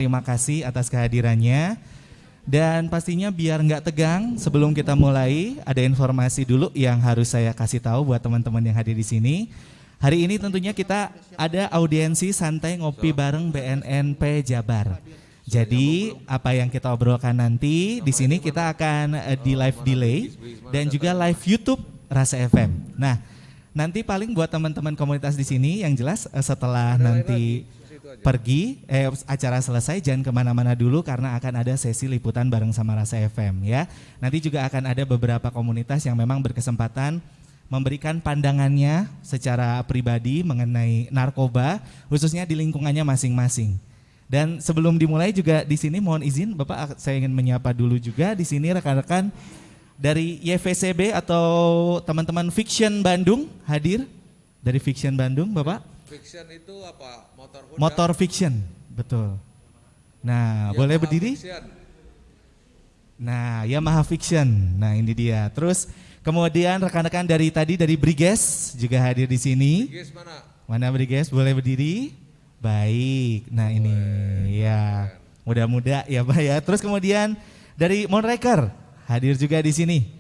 Terima kasih atas kehadirannya. Dan pastinya biar nggak tegang, sebelum kita mulai, ada informasi dulu yang harus saya kasih tahu buat teman-teman yang hadir di sini. Hari ini tentunya kita ada audiensi santai ngopi bareng BNNP Jabar. Jadi apa yang kita obrolkan nanti di sini kita akan di live delay dan juga live YouTube Rasa FM. Nah, nanti paling buat teman-teman komunitas di sini yang jelas setelah nanti pergi, acara selesai jangan kemana-mana dulu karena akan ada sesi liputan bareng sama Rasa FM ya. Nanti juga akan ada beberapa komunitas yang memang berkesempatan memberikan pandangannya secara pribadi mengenai narkoba, khususnya di lingkungannya masing-masing. Dan sebelum dimulai juga di sini mohon izin Bapak, saya ingin menyapa dulu juga di sini rekan-rekan dari YVCB atau teman-teman Fiction Bandung hadir dari Fiction Bandung, Bapak. Fiction itu apa? Motor Honda? Motor Fiction, betul. Nah, boleh berdiri? Fiction. Nah, Yamaha Fiction. Nah, ini dia. Terus kemudian rekan-rekan dari tadi dari Briges juga hadir di sini. Briges mana? Mana Briges? Boleh berdiri? Baik. Nah, ini ya. Muda-muda ya, Pak ya. Terus kemudian dari Monreker hadir juga di sini.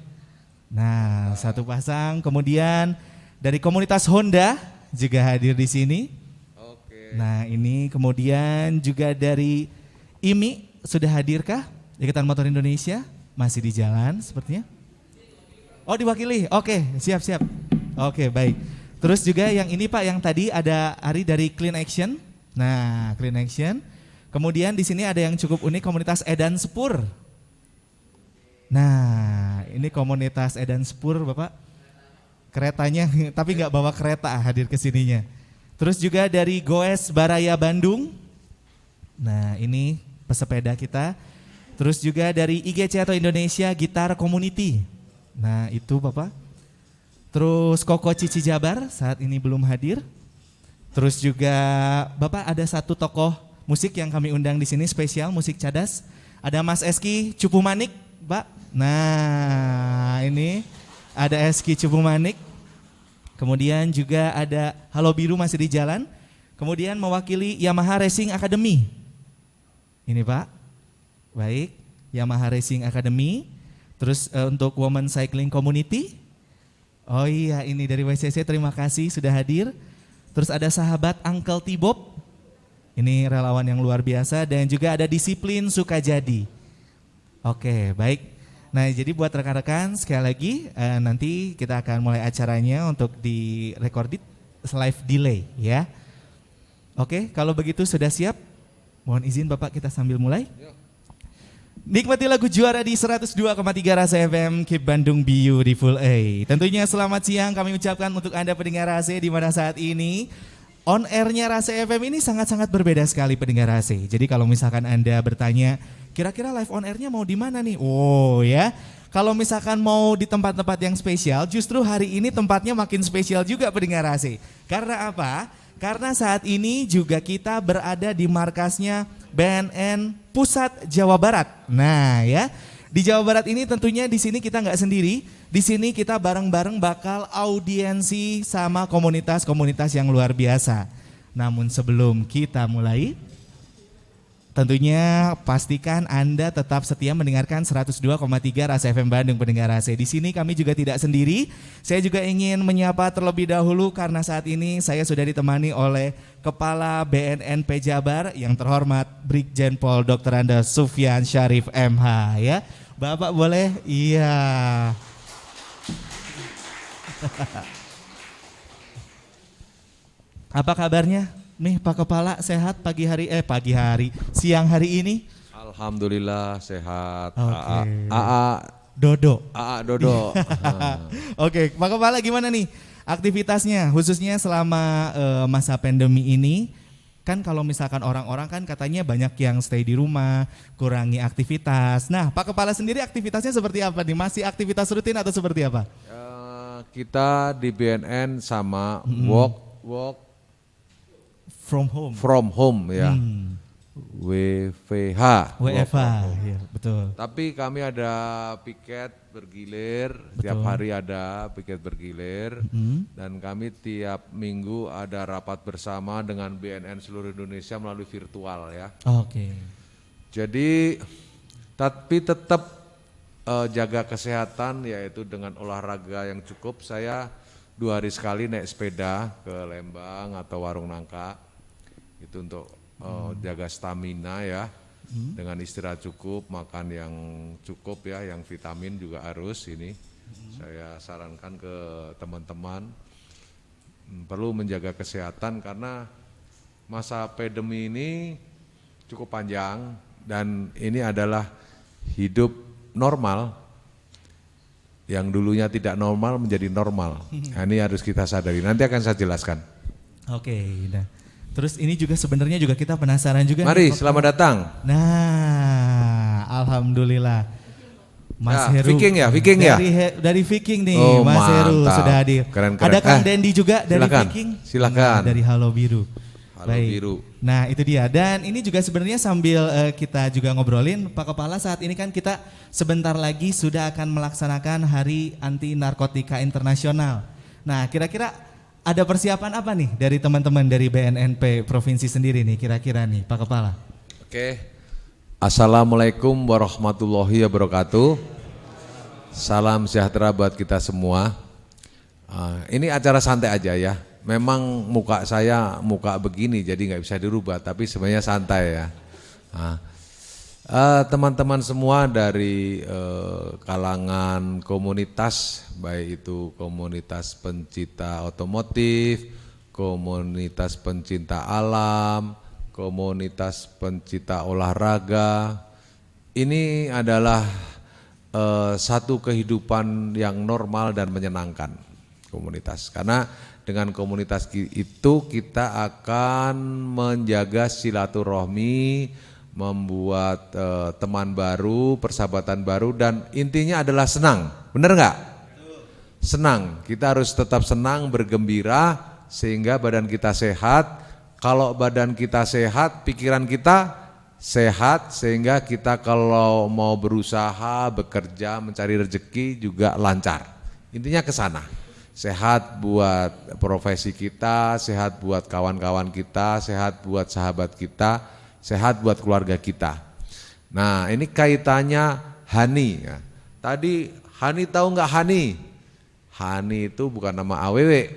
Nah, satu pasang. Kemudian dari komunitas Honda juga hadir di sini. Oke. Nah, ini kemudian juga dari IMI sudah hadirkah? Ikatan Motor Indonesia masih di jalan sepertinya. Oh, diwakili. Oke, siap-siap. Oke, baik. Terus juga yang ini Pak, yang tadi ada Ari dari Clean Action. Nah, Clean Action. Kemudian di sini ada yang cukup unik, komunitas Edan Sepur. Nah, ini komunitas Edan Sepur, Bapak. Keretanya, tapi nggak bawa kereta hadir ke sininya. Terus juga dari Goes Baraya Bandung. Nah, ini pesepeda kita. Terus juga dari IGC atau Indonesia Gitar Community. Nah, itu Bapak. Terus Koko Cici Jabar saat ini belum hadir. Terus juga Bapak ada satu tokoh musik yang kami undang di sini spesial musik cadas. Ada Mas Eski Cupu Manik, Pak. Nah, ini ada Eski Cupu Manik. Kemudian juga ada Halo Biru masih di jalan. Kemudian mewakili Yamaha Racing Academy. Ini Pak. Baik, Yamaha Racing Academy. Terus untuk Women Cycling Community. Oh iya, ini dari WCC, terima kasih sudah hadir. Terus ada sahabat Uncle Tibob. Ini relawan yang luar biasa. Dan juga ada Disiplin Sukajadi. Oke, baik. Nah, jadi buat rekan-rekan sekali lagi nanti kita akan mulai acaranya untuk di recorded live delay ya. Oke, kalau begitu sudah siap? Mohon izin Bapak kita sambil mulai. Nikmati lagu juara di 102,3 Rasa FM, Keep Bandung Beautiful. Tentunya selamat siang kami ucapkan untuk Anda pendengar Rasa di mana saat ini on airnya Rasa FM ini sangat-sangat berbeda sekali pendengar Rasa. Jadi kalau misalkan Anda bertanya, kira-kira live on airnya mau di mana nih? Oh ya, kalau misalkan mau di tempat-tempat yang spesial, justru hari ini tempatnya makin spesial juga pendengar Rasa. Karena apa? Karena saat ini juga kita berada di markasnya BNN Pusat Jawa Barat. Nah ya, di Jawa Barat ini tentunya di sini kita nggak sendiri. Di sini kita bareng-bareng bakal audiensi sama komunitas-komunitas yang luar biasa. Namun sebelum kita mulai, tentunya pastikan Anda tetap setia mendengarkan 102,3 Rasa FM Bandung pendengar Rasa. Di sini kami juga tidak sendiri. Saya juga ingin menyapa terlebih dahulu karena saat ini saya sudah ditemani oleh Kepala BNNP Jabar yang terhormat Brigjen Pol Dr. Andes Sufyan Syarif MH ya. Bapak boleh? Iya. Apa kabarnya? Nih Pak Kepala sehat siang hari ini? Alhamdulillah sehat. Oke. Dodo. Dodo. Oke, Pak Kepala gimana nih aktivitasnya khususnya selama masa pandemi ini? Kan kalau misalkan orang-orang kan katanya banyak yang stay di rumah, kurangi aktivitas. Nah, Pak Kepala sendiri aktivitasnya seperti apa nih? Masih aktivitas rutin atau seperti apa? Kita di BNN sama work from home ya. WFH. ya betul. Tapi kami ada piket bergilir, tiap hari ada piket bergilir, dan kami tiap minggu ada rapat bersama dengan BNN seluruh Indonesia melalui virtual ya. Oke. Jadi tapi tetap jaga kesehatan, yaitu dengan olahraga yang cukup. Saya 2 hari sekali naik sepeda ke Lembang atau Warung Nangka, itu untuk jaga stamina ya. Dengan istirahat cukup, makan yang cukup ya, yang vitamin juga harus ini. Saya sarankan ke teman-teman perlu menjaga kesehatan karena masa pandemi ini cukup panjang dan ini adalah hidup normal yang dulunya tidak normal menjadi normal. Nah, ini harus kita sadari. Nanti akan saya jelaskan. Oke, nah. Terus ini juga sebenarnya juga kita penasaran juga. Mari, selamat datang. Nah, alhamdulillah. Mas Heru. Viking ya? Dari Viking nih, Oh, Mas Heru mantap. sudah hadir. Keren. Ada Kang Dendi juga dari silakan, Viking. Silakan. Nah, dari Halo Biru. Halo Biru. Nah, itu dia. Dan ini juga sebenarnya sambil kita juga ngobrolin, Pak Kepala, saat ini kan kita sebentar lagi sudah akan melaksanakan Hari Anti Narkotika Internasional. Nah, kira-kira ada persiapan apa nih dari teman-teman dari BNNP Provinsi sendiri nih kira-kira nih Pak Kepala? Oke. Assalamualaikum warahmatullahi wabarakatuh. Salam sejahtera buat kita semua. Ini acara santai aja ya. Memang muka saya muka begini jadi nggak bisa dirubah, tapi sebenarnya santai ya. Teman-teman semua dari kalangan komunitas, baik itu komunitas pencinta otomotif, komunitas pencinta alam, komunitas pencinta olahraga, ini adalah satu kehidupan yang normal dan menyenangkan komunitas. Karena dengan komunitas itu kita akan menjaga silaturahmi, membuat teman baru, persahabatan baru, dan intinya adalah senang, benar nggak? Senang, kita harus tetap senang, bergembira, sehingga badan kita sehat. Kalau badan kita sehat, pikiran kita sehat, sehingga kita kalau mau berusaha, bekerja, mencari rezeki juga lancar. Intinya ke sana, sehat buat profesi kita, sehat buat kawan-kawan kita, sehat buat sahabat kita, sehat buat keluarga kita. Nah, ini kaitannya Hani. Tadi Hani tahu nggak Hani? Hani itu bukan nama AWW.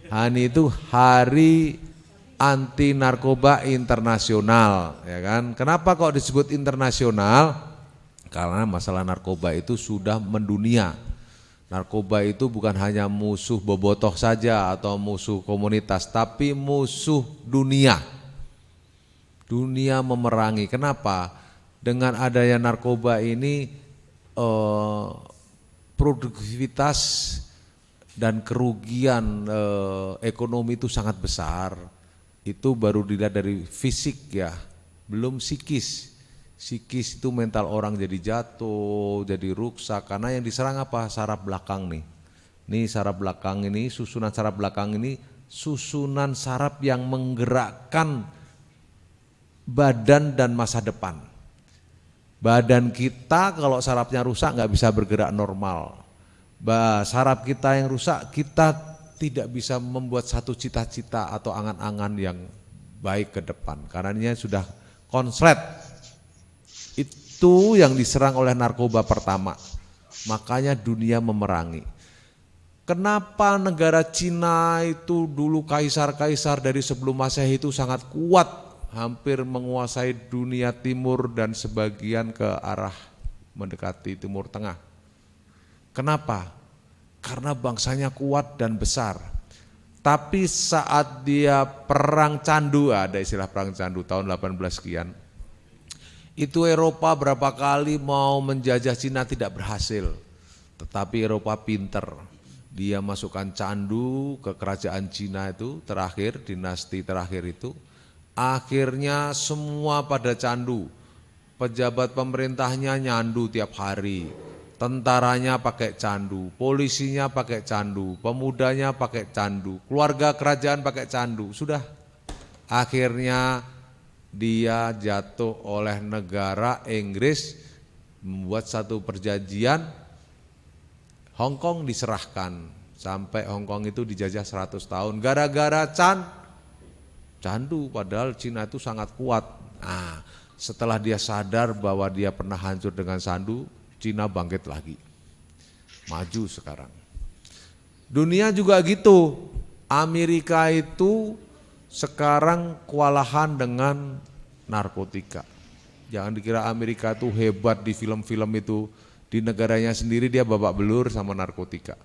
Hani itu Hari Anti Narkoba Internasional, ya kan? Kenapa kok disebut internasional? Karena masalah narkoba itu sudah mendunia. Narkoba itu bukan hanya musuh bobotoh saja atau musuh komunitas, tapi musuh dunia. Dunia memerangi. Kenapa? Dengan adanya narkoba ini produktivitas dan kerugian ekonomi itu sangat besar. Itu baru dilihat dari fisik ya, belum psikis. Psikis itu mental orang jadi jatuh, jadi rusak. Karena yang diserang apa? Saraf belakang nih. Ini saraf belakang ini, susunan saraf belakang ini, susunan saraf yang menggerakkan badan dan masa depan. Badan kita kalau sarafnya rusak nggak bisa bergerak normal. Saraf kita yang rusak, kita tidak bisa membuat satu cita-cita atau angan-angan yang baik ke depan. Karena ini sudah konslet. Itu yang diserang oleh narkoba pertama. Makanya dunia memerangi. Kenapa negara Cina itu dulu kaisar-kaisar dari sebelum Masehi itu sangat kuat, hampir menguasai dunia timur dan sebagian ke arah mendekati Timur Tengah. Kenapa? Karena bangsanya kuat dan besar. Tapi saat dia perang candu, ada istilah perang candu tahun 18 sekian, itu Eropa berapa kali mau menjajah Cina tidak berhasil. Tetapi Eropa pinter, dia masukkan candu ke kerajaan Cina itu terakhir, dinasti terakhir itu. Akhirnya semua pada candu, pejabat pemerintahnya nyandu tiap hari, tentaranya pakai candu, polisinya pakai candu, pemudanya pakai candu, keluarga kerajaan pakai candu. Sudah, akhirnya dia jatuh oleh negara Inggris, membuat satu perjanjian, Hong Kong diserahkan, sampai Hong Kong itu dijajah 100 tahun, gara-gara candu, padahal Cina itu sangat kuat. Nah, setelah dia sadar bahwa dia pernah hancur dengan sandu, Cina bangkit lagi, maju sekarang. Dunia juga gitu, Amerika itu sekarang kewalahan dengan narkotika. Jangan dikira Amerika itu hebat di film-film itu, di negaranya sendiri dia babak belur sama narkotika.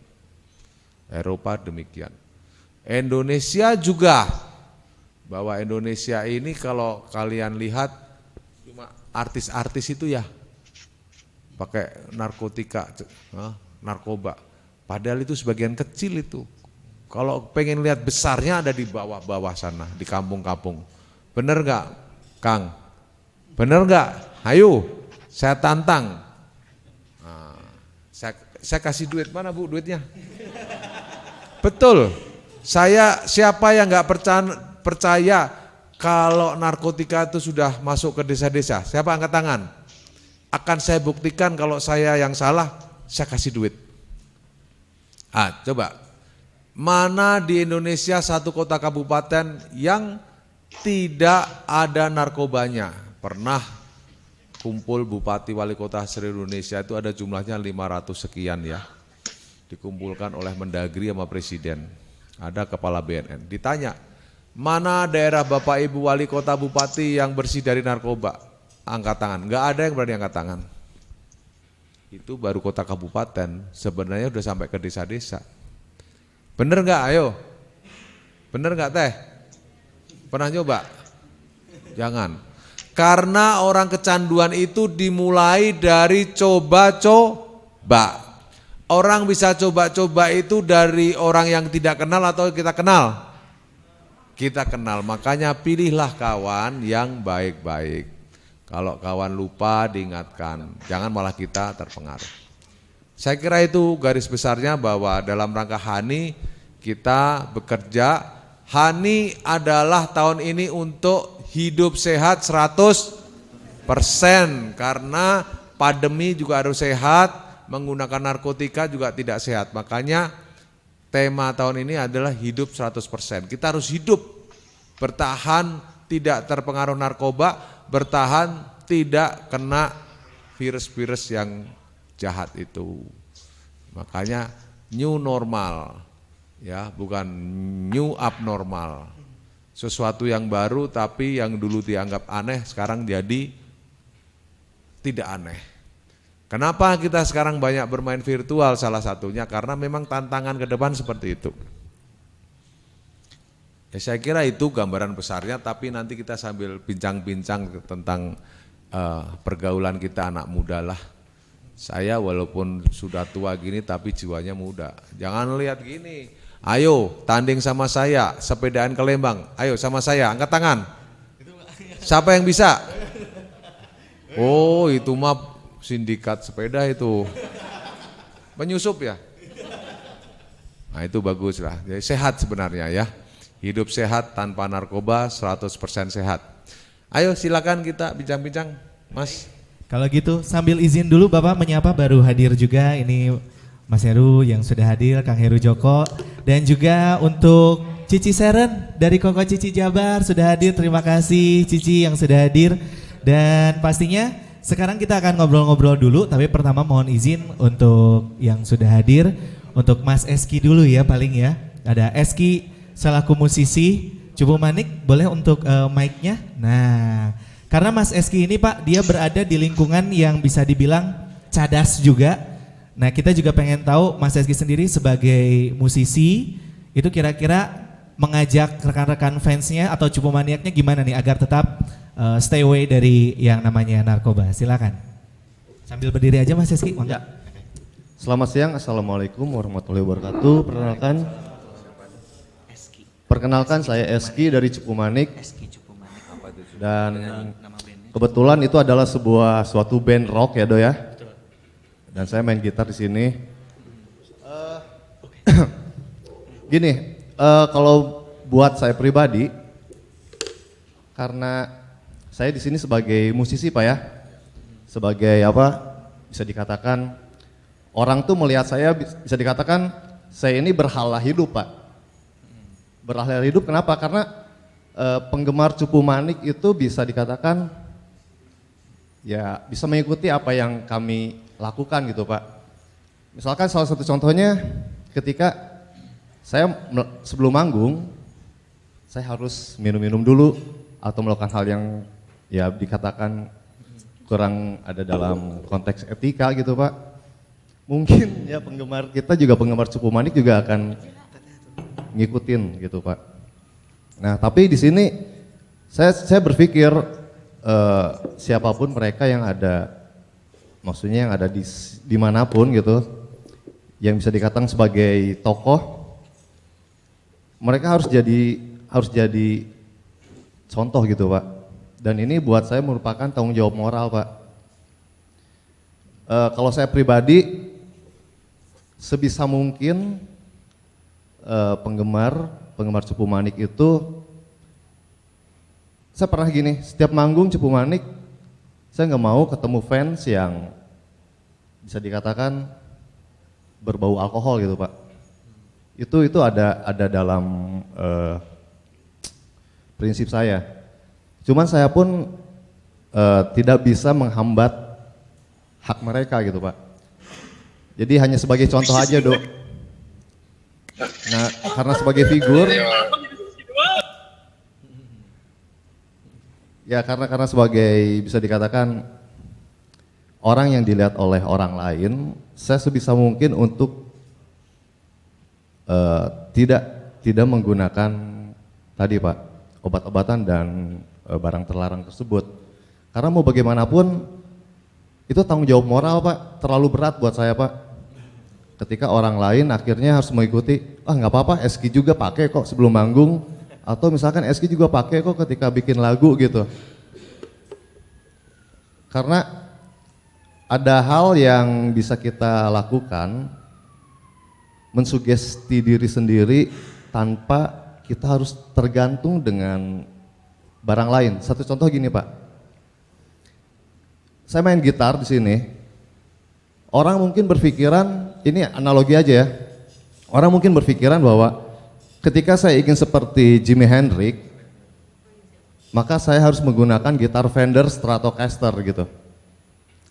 Eropa demikian. Indonesia juga, bahwa Indonesia ini kalau kalian lihat cuma artis-artis itu ya pakai narkotika, narkoba. Padahal itu sebagian kecil itu. Kalau pengen lihat besarnya ada di bawah-bawah sana, di kampung-kampung. Bener nggak, Kang? Bener nggak? Ayo, saya tantang. Nah, saya kasih duit, mana Bu duitnya? Betul. Siapa yang nggak percaya kalau narkotika itu sudah masuk ke desa-desa? Siapa angkat tangan? Akan saya buktikan kalau saya yang salah, saya kasih duit. Coba. Mana di Indonesia satu kota kabupaten yang tidak ada narkobanya? Pernah kumpul bupati wali kota seluruh Indonesia itu ada jumlahnya 500 sekian ya. Dikumpulkan oleh Mendagri sama Presiden. Ada kepala BNN. Ditanya, mana daerah Bapak Ibu wali kota bupati yang bersih dari narkoba? Angkat tangan. Enggak ada yang berani angkat tangan. Itu baru kota kabupaten, sebenarnya udah sampai ke desa-desa. Bener nggak? Ayo, bener nggak Teh? Pernah nyoba? Jangan, karena orang kecanduan itu dimulai dari coba-coba. Orang bisa coba-coba itu dari orang yang tidak kenal atau kita kenal? Kita kenal, makanya pilihlah kawan yang baik-baik. Kalau kawan lupa diingatkan, jangan malah kita terpengaruh. Saya kira itu garis besarnya, bahwa dalam rangka HANI kita bekerja. HANI adalah tahun ini untuk hidup sehat 100%, karena pandemi juga harus sehat, menggunakan narkotika juga tidak sehat. Makanya tema tahun ini adalah hidup 100%. Kita harus hidup, bertahan tidak terpengaruh narkoba, bertahan tidak kena virus-virus yang jahat itu. Makanya new normal, ya, bukan new abnormal. Sesuatu yang baru tapi yang dulu dianggap aneh sekarang jadi tidak aneh. Kenapa kita sekarang banyak bermain virtual? Salah satunya karena memang tantangan ke depan seperti itu. Ya, saya kira itu gambaran besarnya, tapi nanti kita sambil bincang-bincang tentang pergaulan kita anak muda lah. Saya walaupun sudah tua gini tapi jiwanya muda. Jangan lihat gini, ayo tanding sama saya, sepedaan ke Lembang, ayo sama saya, angkat tangan. Siapa yang bisa? Oh, itu mah sindikat sepeda itu. Menyusup ya? Nah, itu bagus lah, jadi sehat sebenarnya ya. Hidup sehat tanpa narkoba, 100% sehat. Ayo silakan kita bincang-bincang, Mas. Kalau gitu sambil izin dulu Bapak menyapa, baru hadir juga ini Mas Heru yang sudah hadir, Kang Heru Joko, dan juga untuk Cici Seren dari Koko Cici Jabar sudah hadir. Terima kasih Cici yang sudah hadir. Dan pastinya sekarang kita akan ngobrol-ngobrol dulu, tapi pertama mohon izin untuk yang sudah hadir, untuk Mas Eski dulu ya paling ya. Ada Eski selaku musisi Cupu Manik, boleh untuk mic-nya. Nah, karena Mas Eski ini Pak, dia berada di lingkungan yang bisa dibilang cadas juga. Nah, kita juga pengen tahu Mas Eski sendiri sebagai musisi, itu kira-kira mengajak rekan-rekan fansnya atau Cupu Maniaknya gimana nih agar tetap stay away dari yang namanya narkoba. Silakan. Sambil berdiri aja Mas Eski. Ya. Selamat siang, Assalamualaikum warahmatullahi wabarakatuh. Perkenalkan saya Eski dari Cupu Manik. Dan kebetulan itu adalah suatu band rock ya Do ya. Dan saya main gitar di sini. Gini, kalau buat saya pribadi, karena saya di sini sebagai musisi Pak ya, sebagai apa bisa dikatakan orang tuh melihat saya bisa dikatakan saya ini berhala hidup Pak. Berhala hidup kenapa? Karena penggemar Cupu Manik itu bisa dikatakan ya bisa mengikuti apa yang kami lakukan gitu Pak. Misalkan salah satu contohnya ketika saya sebelum manggung saya harus minum-minum dulu atau melakukan hal yang ya dikatakan kurang ada dalam konteks etika gitu Pak. Mungkin ya penggemar kita juga penggemar Cupu Manik juga akan ngikutin gitu Pak. Nah tapi di sini saya berpikir siapapun mereka yang ada, maksudnya yang ada di dimanapun gitu, yang bisa dikatakan sebagai tokoh, mereka harus jadi contoh gitu Pak. Dan ini buat saya merupakan tanggung jawab moral Pak. Kalau saya pribadi, sebisa mungkin penggemar Cupu Manik itu, saya pernah gini, setiap manggung Cupu Manik, saya nggak mau ketemu fans yang bisa dikatakan berbau alkohol gitu Pak. Itu ada dalam prinsip saya. Cuman saya pun tidak bisa menghambat hak mereka gitu Pak. Jadi hanya sebagai contoh aja Dok. Nah karena sebagai figur, ya karena sebagai bisa dikatakan orang yang dilihat oleh orang lain, saya sebisa mungkin untuk tidak menggunakan tadi Pak obat-obatan dan barang terlarang tersebut. Karena mau bagaimanapun itu tanggung jawab moral Pak, terlalu berat buat saya Pak. Ketika orang lain akhirnya harus mengikuti, nggak apa-apa Eski juga pakai kok sebelum manggung, atau misalkan Eski juga pakai kok ketika bikin lagu gitu. Karena ada hal yang bisa kita lakukan, mensugesti diri sendiri tanpa kita harus tergantung dengan barang lain. Satu contoh gini Pak, saya main gitar di sini, orang mungkin berpikiran, ini analogi aja ya, orang mungkin berpikiran bahwa ketika saya ingin seperti Jimi Hendrix, maka saya harus menggunakan gitar Fender Stratocaster gitu.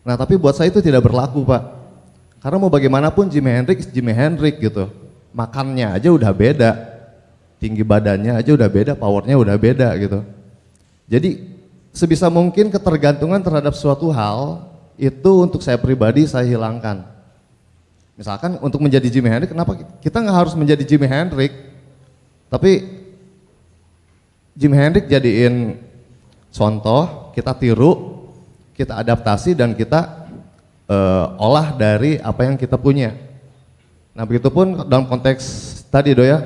Nah tapi buat saya itu tidak berlaku Pak, karena mau bagaimanapun Jimi Hendrix gitu, makannya aja udah beda, tinggi badannya aja udah beda, powernya udah beda gitu. Jadi sebisa mungkin ketergantungan terhadap suatu hal itu untuk saya pribadi saya hilangkan. Misalkan untuk menjadi Jimi Hendrix, kenapa kita nggak harus menjadi Jimi Hendrix, tapi Jimi Hendrix jadiin contoh, kita tiru, kita adaptasi dan kita olah dari apa yang kita punya. Nah begitupun dalam konteks tadi Do ya.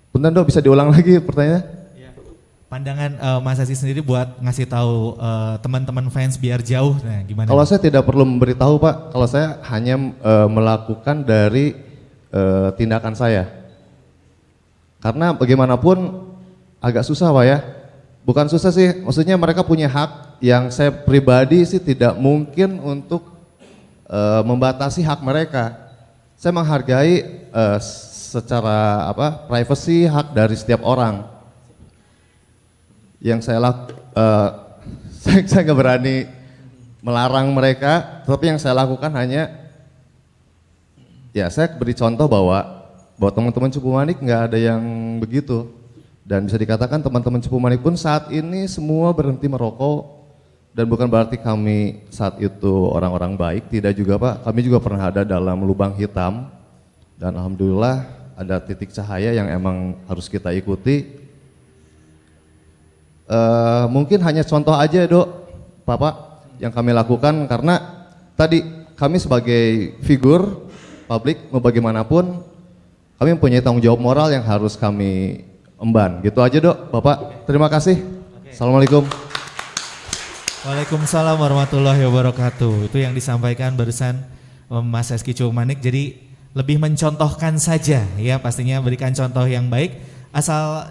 Punten Do, bisa diulang lagi pertanyaannya? Pandangan Mas Eski sendiri buat ngasih tahu teman-teman fans biar jauh, nah gimana? Kalau saya tidak perlu memberitahu Pak, kalau saya hanya melakukan dari tindakan saya. Karena bagaimanapun agak susah Pak ya, bukan susah sih, maksudnya mereka punya hak yang saya pribadi sih tidak mungkin untuk membatasi hak mereka. Saya menghargai secara privacy hak dari setiap orang. Yang saya nggak berani melarang mereka, tapi yang saya lakukan hanya ya saya beri contoh bahwa teman-teman Cupu Manik nggak ada yang begitu, dan bisa dikatakan teman-teman Cupu Manik pun saat ini semua berhenti merokok, dan bukan berarti kami saat itu orang-orang baik, tidak juga Pak, kami juga pernah ada dalam lubang hitam, dan alhamdulillah ada titik cahaya yang emang harus kita ikuti. Mungkin hanya contoh aja Dok, Bapak, yang kami lakukan karena tadi kami sebagai figur publik mau bagaimanapun kami mempunyai tanggung jawab moral yang harus kami emban. Gitu aja Dok, Bapak. Terima kasih. Assalamualaikum. Waalaikumsalam warahmatullahi wabarakatuh. Itu yang disampaikan barusan Mas Eski Cupu Manik. Jadi lebih mencontohkan saja ya, pastinya berikan contoh yang baik asal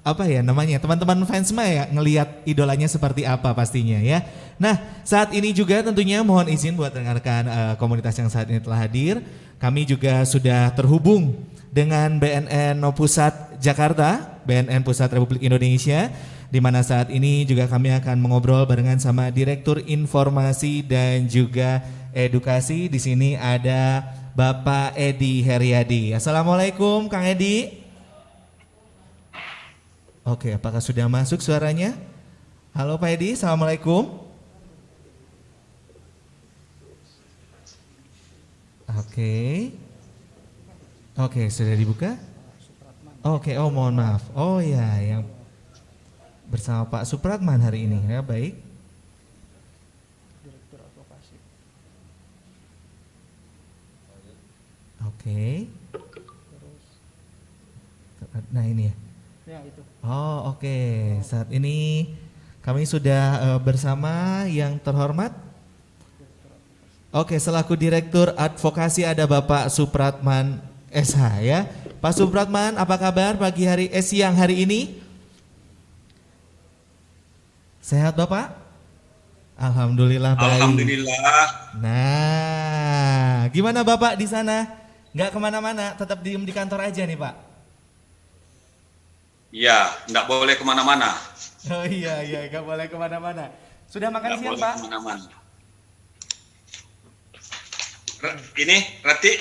apa ya namanya, teman-teman fansma ya ngelihat idolanya seperti apa pastinya ya. Nah, saat ini juga tentunya mohon izin buat rekan-rekan komunitas yang saat ini telah hadir. Kami juga sudah terhubung dengan BNN Pusat Jakarta, BNN Pusat Republik Indonesia, di mana saat ini juga kami akan mengobrol barengan sama Direktur Informasi dan juga Edukasi. Di sini ada Bapak Edi Heriadi. Assalamualaikum Kang Edi. Oke, apakah sudah masuk suaranya? Halo Pak Edi, Assalamualaikum. Oke, sudah dibuka? Oke, oh mohon maaf. Oh ya, yang bersama Pak Supratman hari ini ya, baik. Oke. Nah ini ya. Ya itu. Oh oke, saat ini kami sudah bersama yang terhormat. Oke, selaku Direktur Advokasi ada Bapak Supratman SH ya. Pak Supratman, apa kabar pagi hari siang hari ini? Sehat Bapak? Alhamdulillah baik. Alhamdulillah. Nah, gimana Bapak di sana? Nggak kemana-mana, tetap diem di kantor aja nih Pak. Ya, enggak boleh kemana-mana. Oh iya, nggak boleh kemana-mana. Sudah makan Enggak siang boleh Pak? kemana-mana. Ini, Rati.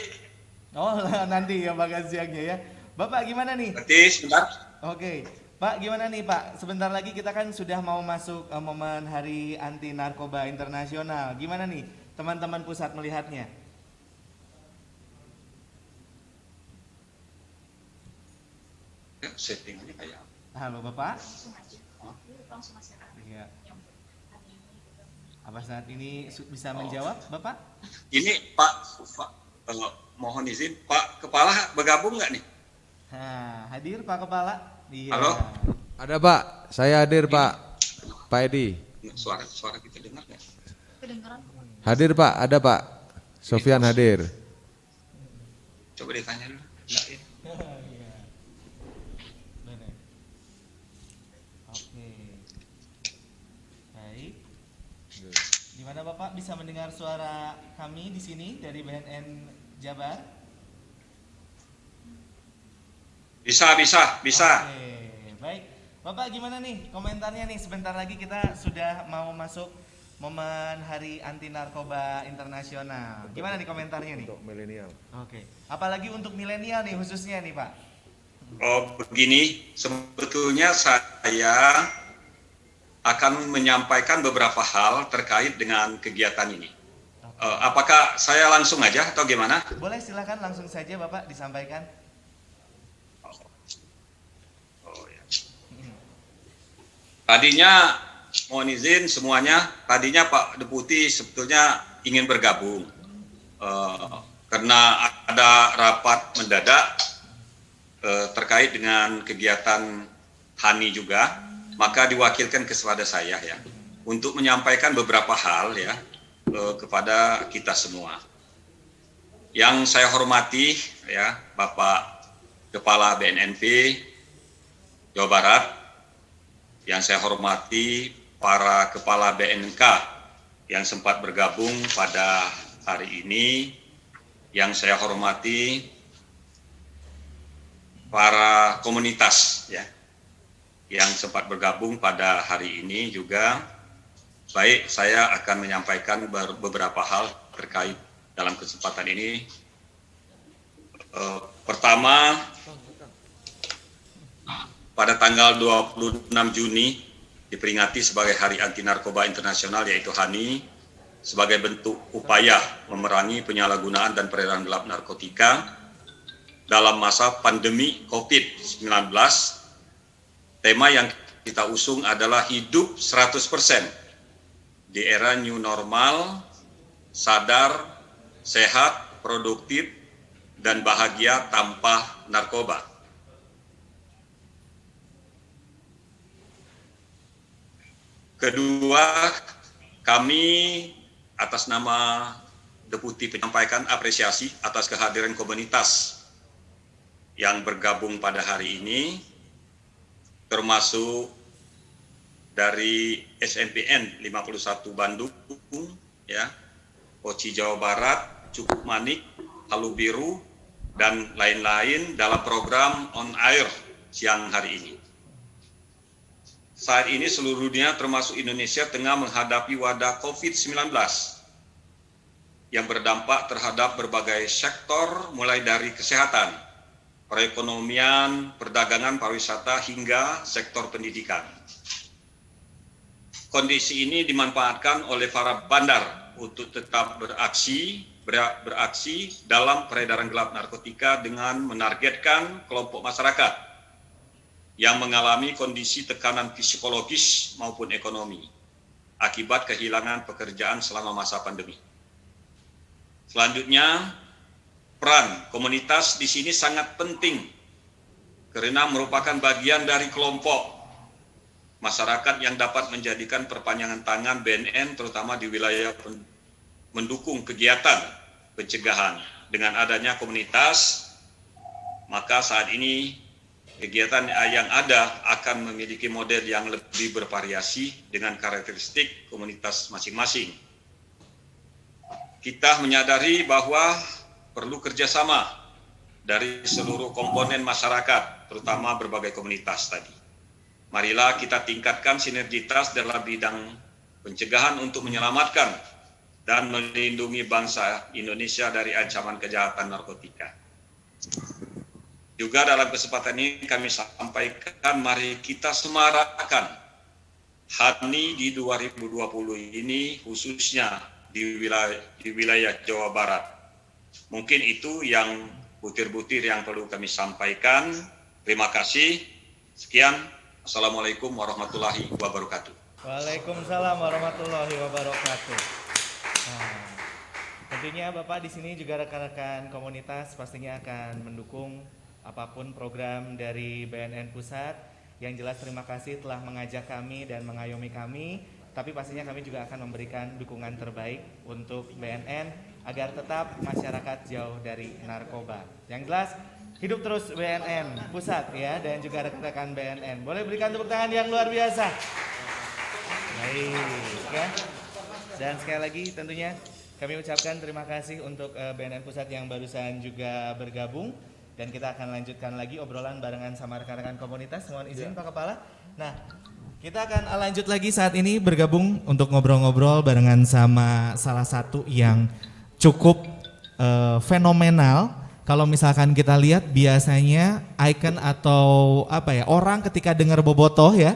Oh nanti ya makan siangnya ya. Bapak gimana nih? Rati, sebentar. Oke, Pak gimana nih Pak? Sebentar lagi kita kan sudah mau masuk momen Hari Anti Narkoba Internasional. Gimana nih teman-teman pusat melihatnya? Settingannya kayak apa? Halo Bapak. Iya. Apa saat ini bisa menjawab Bapak? Ini mohon izin, Pak Kepala bergabung nggak nih? Nah, hadir Pak Kepala. Iya. Halo? Ada Pak, saya hadir Pak. Pak Edi. Suara kita dengar nggak? Hadir Pak, ada Pak. Sofian hadir. Coba ditanya dulu. Nggak, ya. Oke. Baik. Gimana Bapak bisa mendengar suara kami di sini dari BNN Jabar? Bisa. Oke, baik. Bapak gimana nih komentarnya nih? Sebentar lagi kita sudah mau masuk momen Hari Anti Narkoba Internasional. Gimana nih komentarnya nih? Untuk milenial. Oke. Apalagi untuk milenial nih khususnya nih Pak. Oh, begini, sebetulnya saya akan menyampaikan beberapa hal terkait dengan kegiatan ini. Apakah saya langsung aja atau gimana? Boleh silakan langsung saja Bapak disampaikan. Oh, ya. Tadinya mohon izin semuanya, tadinya Pak Deputi sebetulnya ingin bergabung karena ada rapat mendadak terkait dengan kegiatan HANI juga, maka diwakilkan kepada saya ya untuk menyampaikan beberapa hal ya kepada kita semua. Yang saya hormati ya Bapak Kepala BNNP Jawa Barat, yang saya hormati para kepala BNK yang sempat bergabung pada hari ini, yang saya hormati para komunitas ya yang sempat bergabung pada hari ini juga. Baik, saya akan menyampaikan beberapa hal terkait dalam kesempatan ini. Pertama, pada tanggal 26 Juni diperingati sebagai Hari Anti Narkoba Internasional yaitu HANI sebagai bentuk upaya memerangi penyalahgunaan dan peredaran gelap narkotika dalam masa pandemi COVID-19. Tema yang kita usung adalah hidup 100% di era new normal, sadar, sehat, produktif, dan bahagia tanpa narkoba. Kedua, kami atas nama Deputi menyampaikan apresiasi atas kehadiran komunitas yang bergabung pada hari ini termasuk dari SNPN 51 Bandung, ya, Poci Jawa Barat, Cukup Manik, Halu Biru, dan lain-lain dalam program On Air siang hari ini. Saat ini seluruh dunia termasuk Indonesia tengah menghadapi wabah COVID-19 yang berdampak terhadap berbagai sektor mulai dari kesehatan, perekonomian, perdagangan, pariwisata, hingga sektor pendidikan. Kondisi ini dimanfaatkan oleh para bandar untuk tetap beraksi dalam peredaran gelap narkotika dengan menargetkan kelompok masyarakat yang mengalami kondisi tekanan psikologis maupun ekonomi akibat kehilangan pekerjaan selama masa pandemi. Selanjutnya, peran komunitas di sini sangat penting karena merupakan bagian dari kelompok masyarakat yang dapat menjadikan perpanjangan tangan BNN terutama di wilayah mendukung kegiatan pencegahan. Dengan adanya komunitas, maka saat ini kegiatan yang ada akan memiliki model yang lebih bervariasi dengan karakteristik komunitas masing-masing. Kita menyadari bahwa perlu kerjasama dari seluruh komponen masyarakat, terutama berbagai komunitas tadi. Marilah kita tingkatkan sinergitas dalam bidang pencegahan untuk menyelamatkan dan melindungi bangsa Indonesia dari ancaman kejahatan narkotika. Juga dalam kesempatan ini kami sampaikan, mari kita semarakan HANI di 2020 ini khususnya di wilayah Jawa Barat. Mungkin itu yang butir-butir yang perlu kami sampaikan. Terima kasih. Sekian. Assalamualaikum warahmatullahi wabarakatuh. Waalaikumsalam warahmatullahi wabarakatuh. Nah, tentunya Bapak di sini juga rekan-rekan komunitas pastinya akan mendukung apapun program dari BNN Pusat. Yang jelas terima kasih telah mengajak kami dan mengayomi kami. Tapi pastinya kami juga akan memberikan dukungan terbaik untuk BNN agar tetap masyarakat jauh dari narkoba. Yang jelas hidup terus BNN Pusat ya, dan juga rekan-rekan BNN. Boleh berikan tepuk tangan yang luar biasa. Baik ya. Dan sekali lagi tentunya kami ucapkan terima kasih untuk BNN Pusat yang barusan juga bergabung. Dan kita akan lanjutkan lagi obrolan barengan sama rekan-rekan komunitas. Mohon izin Pak Kepala. Nah, kita akan lanjut lagi saat ini bergabung untuk ngobrol-ngobrol barengan sama salah satu yang cukup fenomenal. Kalau misalkan kita lihat biasanya icon atau orang ketika dengar bobotoh ya,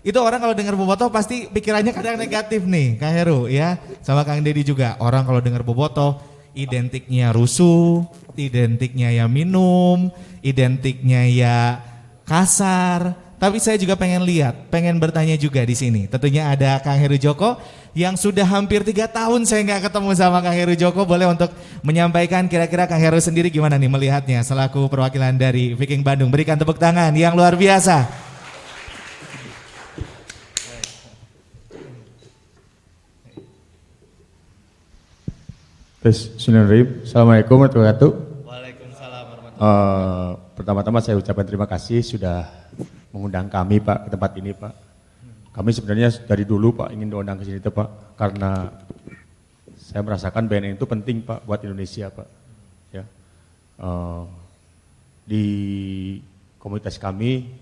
itu orang kalau dengar bobotoh pasti pikirannya kadang negatif nih, Kang Heru ya, sama Kang Dedi juga. Orang kalau dengar bobotoh identiknya rusuh, identiknya ya minum, identiknya ya kasar. Tapi saya juga pengen bertanya juga di sini. Tentunya ada Kang Heru Joko yang sudah hampir 3 tahun saya nggak ketemu sama Kang Heru Joko. Boleh untuk menyampaikan kira-kira Kang Heru sendiri gimana nih melihatnya selaku perwakilan dari Viking Bandung. Berikan tepuk tangan yang luar biasa. Assalamualaikum warahmatullahi wabarakatuh. Waalaikumsalam warahmatullahi wabarakatuh. Pertama-tama saya ucapkan terima kasih sudah mengundang kami Pak ke tempat ini Pak. Kami sebenarnya dari dulu Pak ingin diundang ke sini Pak, karena saya merasakan BNN itu penting Pak buat Indonesia Pak. Ya, di komunitas kami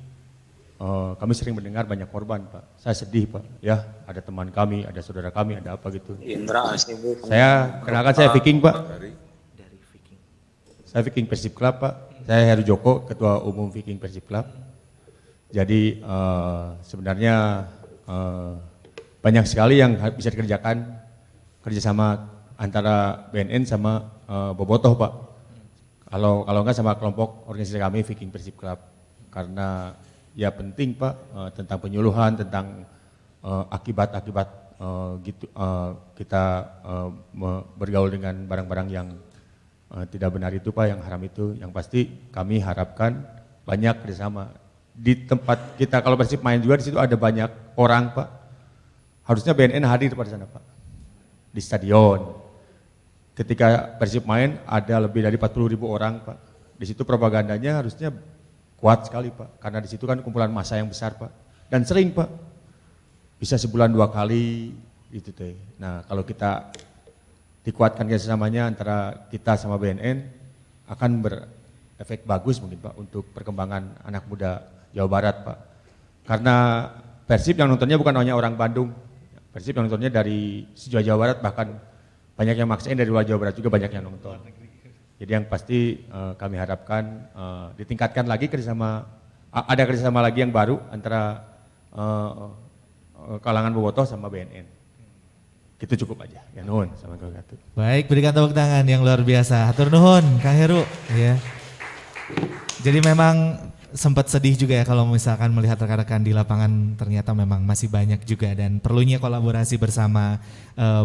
sering mendengar banyak korban Pak. Saya sedih Pak. Ya, ada teman kami, ada saudara kami, ada apa gitu. Saya kenalkan saya Viking Pak. Saya Viking Persib Club Pak. Saya Heru Joko, Ketua Umum Viking Persib Club. Jadi sebenarnya banyak sekali yang bisa dikerjakan kerjasama antara BNN sama Bobotoh Pak. Kalau enggak sama kelompok organisasi kami Viking Persib Club, karena ya penting Pak tentang penyuluhan, tentang akibat-akibat kita bergaul dengan barang-barang yang tidak benar itu Pak, yang haram itu. Yang pasti kami harapkan banyak kerjasama. Di tempat kita kalau Persib main juga di situ ada banyak orang Pak. Harusnya BNN hadir pada sana Pak. Di stadion. Ketika Persib main ada lebih dari 40.000 orang Pak. Di situ propagandanya harusnya kuat sekali Pak, karena di situ kan kumpulan massa yang besar Pak, dan sering Pak, bisa sebulan 2 kali gitu teh. Nah kalau kita dikuatkan kerjasamanya antara kita sama BNN akan berefek bagus mungkin Pak untuk perkembangan anak muda Jawa Barat Pak. Karena Persib yang nontonnya bukan hanya orang Bandung, Persib yang nontonnya dari sejauh Jawa Barat, bahkan banyak yang maksain dari luar Jawa Barat juga banyak yang nonton. Jadi yang pasti kami harapkan ditingkatkan lagi kerjasama, ada kerjasama lagi yang baru antara kalangan bobotoh sama BNN. Gitu cukup aja. Ya nuhun sama Kak. Baik, berikan tepuk tangan yang luar biasa. Hatur nuhun Kang Heru ya. Jadi memang sempat sedih juga ya kalau misalkan melihat rekan-rekan di lapangan ternyata memang masih banyak juga dan perlunya kolaborasi bersama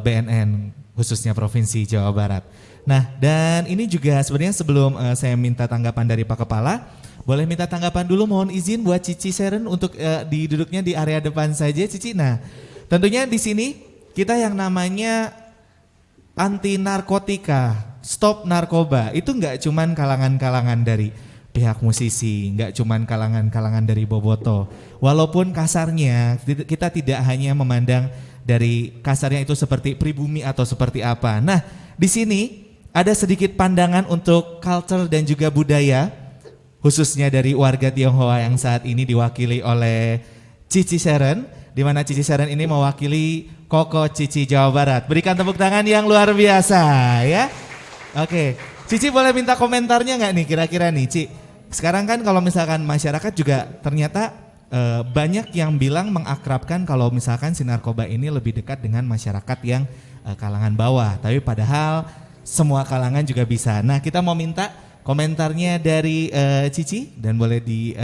BNN khususnya Provinsi Jawa Barat. Nah, dan ini juga sebenarnya sebelum saya minta tanggapan dari Pak Kepala, boleh minta tanggapan dulu, mohon izin buat Cici Seren untuk diduduknya di area depan saja Cici. Nah, tentunya di sini kita yang namanya anti narkotika, stop narkoba, itu nggak cuman kalangan-kalangan dari pihak musisi, nggak cuman kalangan-kalangan dari bobotoh. Walaupun kasarnya kita tidak hanya memandang dari kasarnya itu seperti pribumi atau seperti apa. Nah, di sini ada sedikit pandangan untuk culture dan juga budaya, khususnya dari warga Tionghoa yang saat ini diwakili oleh Cici Seren, di mana Cici Seren ini mewakili Koko Cici Jawa Barat. Berikan tepuk tangan yang luar biasa ya. Oke, Cici boleh minta komentarnya nggak nih kira-kira nih Ci? Sekarang kan kalau misalkan masyarakat juga ternyata banyak yang bilang mengakrabkan kalau misalkan si narkoba ini lebih dekat dengan masyarakat yang kalangan bawah. Tapi padahal semua kalangan juga bisa. Nah kita mau minta komentarnya dari Cici dan boleh di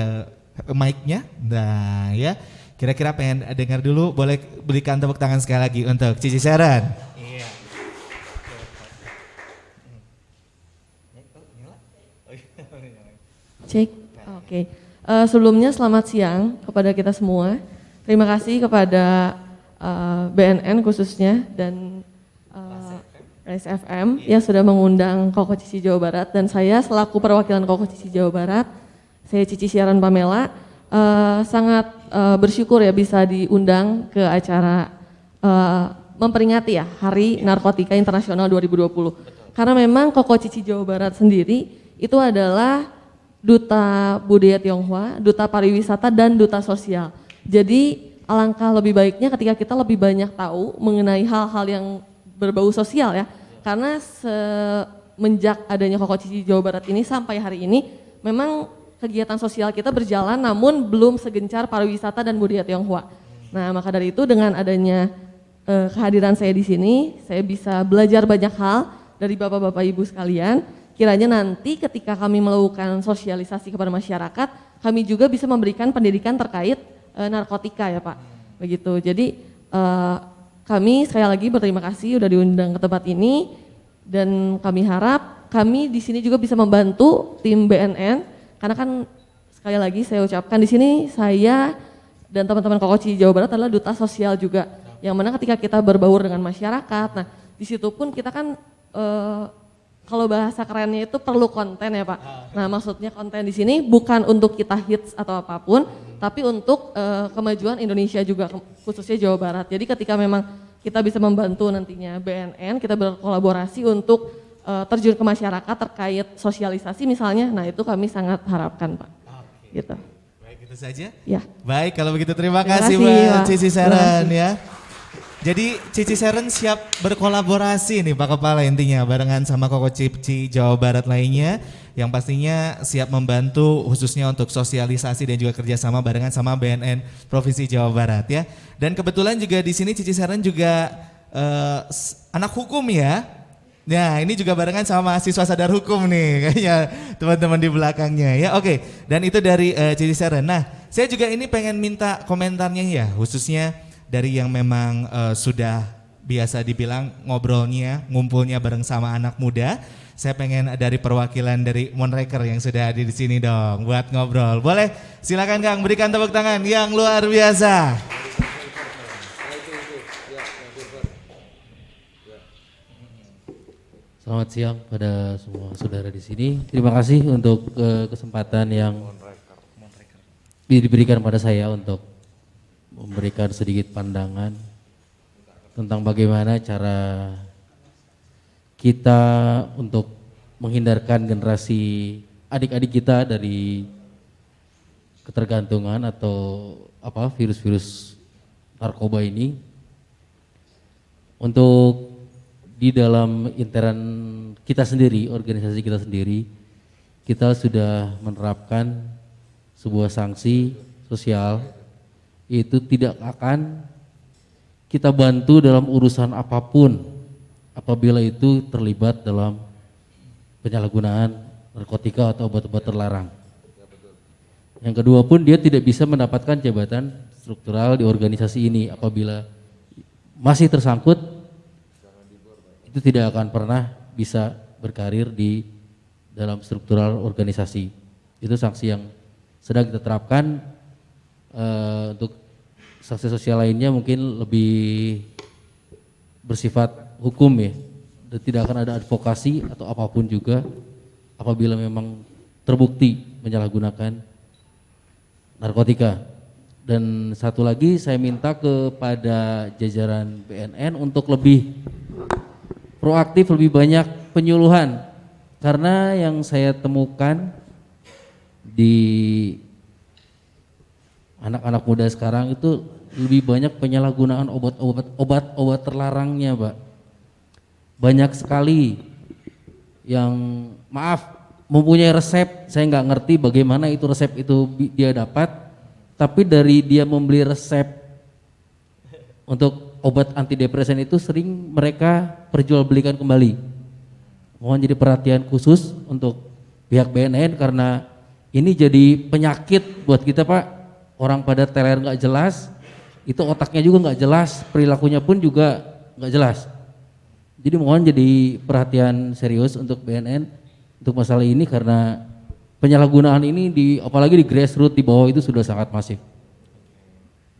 mic-nya. Nah ya. Kira-kira pengen dengar dulu, boleh berikan tepuk tangan sekali lagi untuk Cici Seren. Iya. Cek, oke. Sebelumnya selamat siang kepada kita semua. Terima kasih kepada BNN khususnya dan Rise FM yang sudah mengundang Koko Cici Jawa Barat, dan saya selaku perwakilan Koko Cici Jawa Barat, saya Cici Seren Pamela. Sangat bersyukur ya bisa diundang ke acara memperingati ya Hari Narkotika Internasional 2020. Karena memang Koko Cici Jawa Barat sendiri itu adalah duta budaya Tionghoa, duta pariwisata dan duta sosial. Jadi alangkah lebih baiknya ketika kita lebih banyak tahu mengenai hal-hal yang berbau sosial ya. Karena semenjak adanya Koko Cici Jawa Barat ini sampai hari ini memang kegiatan sosial kita berjalan namun belum segencar pariwisata dan budaya Tionghoa. Nah, maka dari itu dengan adanya kehadiran saya di sini, saya bisa belajar banyak hal dari Bapak-bapak Ibu sekalian. Kiranya nanti ketika kami melakukan sosialisasi kepada masyarakat, kami juga bisa memberikan pendidikan terkait narkotika ya Pak. Begitu. Jadi kami sekali lagi berterima kasih sudah diundang ke tempat ini dan kami harap kami di sini juga bisa membantu tim BNN. Karena kan sekali lagi saya ucapkan di sini saya dan teman-teman Koko Cici Jawa Barat adalah duta sosial juga. Yang mana ketika kita berbaur dengan masyarakat, nah di situ pun kita kan kalau bahasa kerennya itu perlu konten ya Pak. Nah maksudnya konten di sini bukan untuk kita hits atau apapun, tapi untuk kemajuan Indonesia juga khususnya Jawa Barat. Jadi ketika memang kita bisa membantu nantinya BNN, kita berkolaborasi untuk terjun ke masyarakat terkait sosialisasi misalnya, nah itu kami sangat harapkan Pak. Oke. Gitu. Baik itu saja? Ya. Baik kalau begitu terima kasih Mbak Cici Seren ya. Jadi Cici Seren siap berkolaborasi nih Pak Kepala intinya barengan sama Koko Cici Jawa Barat lainnya yang pastinya siap membantu khususnya untuk sosialisasi dan juga kerjasama barengan sama BNN Provinsi Jawa Barat ya. Dan kebetulan juga di sini Cici Seren juga anak hukum ya. Nah ini juga barengan sama mahasiswa sadar hukum nih kayaknya teman-teman di belakangnya ya. Oke, dan itu dari Cici Seren. Nah saya juga ini pengen minta komentarnya ya khususnya dari yang memang sudah biasa dibilang ngobrolnya, ngumpulnya bareng sama anak muda. Saya pengen dari perwakilan dari Monreker yang sudah ada di sini dong buat ngobrol. Boleh silakan Kang berikan tepuk tangan yang luar biasa. Selamat siang pada semua saudara di sini. Terima kasih untuk kesempatan yang diberikan pada saya untuk memberikan sedikit pandangan tentang bagaimana cara kita untuk menghindarkan generasi adik-adik kita dari ketergantungan atau virus-virus narkoba ini. Untuk di dalam intern kita sendiri, organisasi kita sendiri, kita sudah menerapkan sebuah sanksi sosial, yaitu tidak akan kita bantu dalam urusan apapun apabila itu terlibat dalam penyalahgunaan narkotika atau obat-obat terlarang. Yang kedua pun dia tidak bisa mendapatkan jabatan struktural di organisasi ini apabila masih tersangkut, itu tidak akan pernah bisa berkarir di dalam struktural organisasi. Itu sanksi yang sedang kita terapkan. Untuk sanksi sosial lainnya mungkin lebih bersifat hukum ya, dan tidak akan ada advokasi atau apapun juga apabila memang terbukti menyalahgunakan narkotika. Dan satu lagi saya minta kepada jajaran BNN untuk lebih proaktif, lebih banyak penyuluhan, karena yang saya temukan di anak-anak muda sekarang itu lebih banyak penyalahgunaan obat-obat terlarangnya, Pak. Banyak sekali yang mempunyai resep, saya nggak ngerti bagaimana itu resep itu dia dapat, tapi dari dia membeli resep untuk obat antidepresan itu sering mereka perjualbelikan kembali. Mohon jadi perhatian khusus untuk pihak BNN karena ini jadi penyakit buat kita, Pak. Orang pada teler nggak jelas, itu otaknya juga nggak jelas, perilakunya pun juga nggak jelas. Jadi mohon jadi perhatian serius untuk BNN untuk masalah ini karena penyalahgunaan ini apalagi di grassroots di bawah itu sudah sangat masif.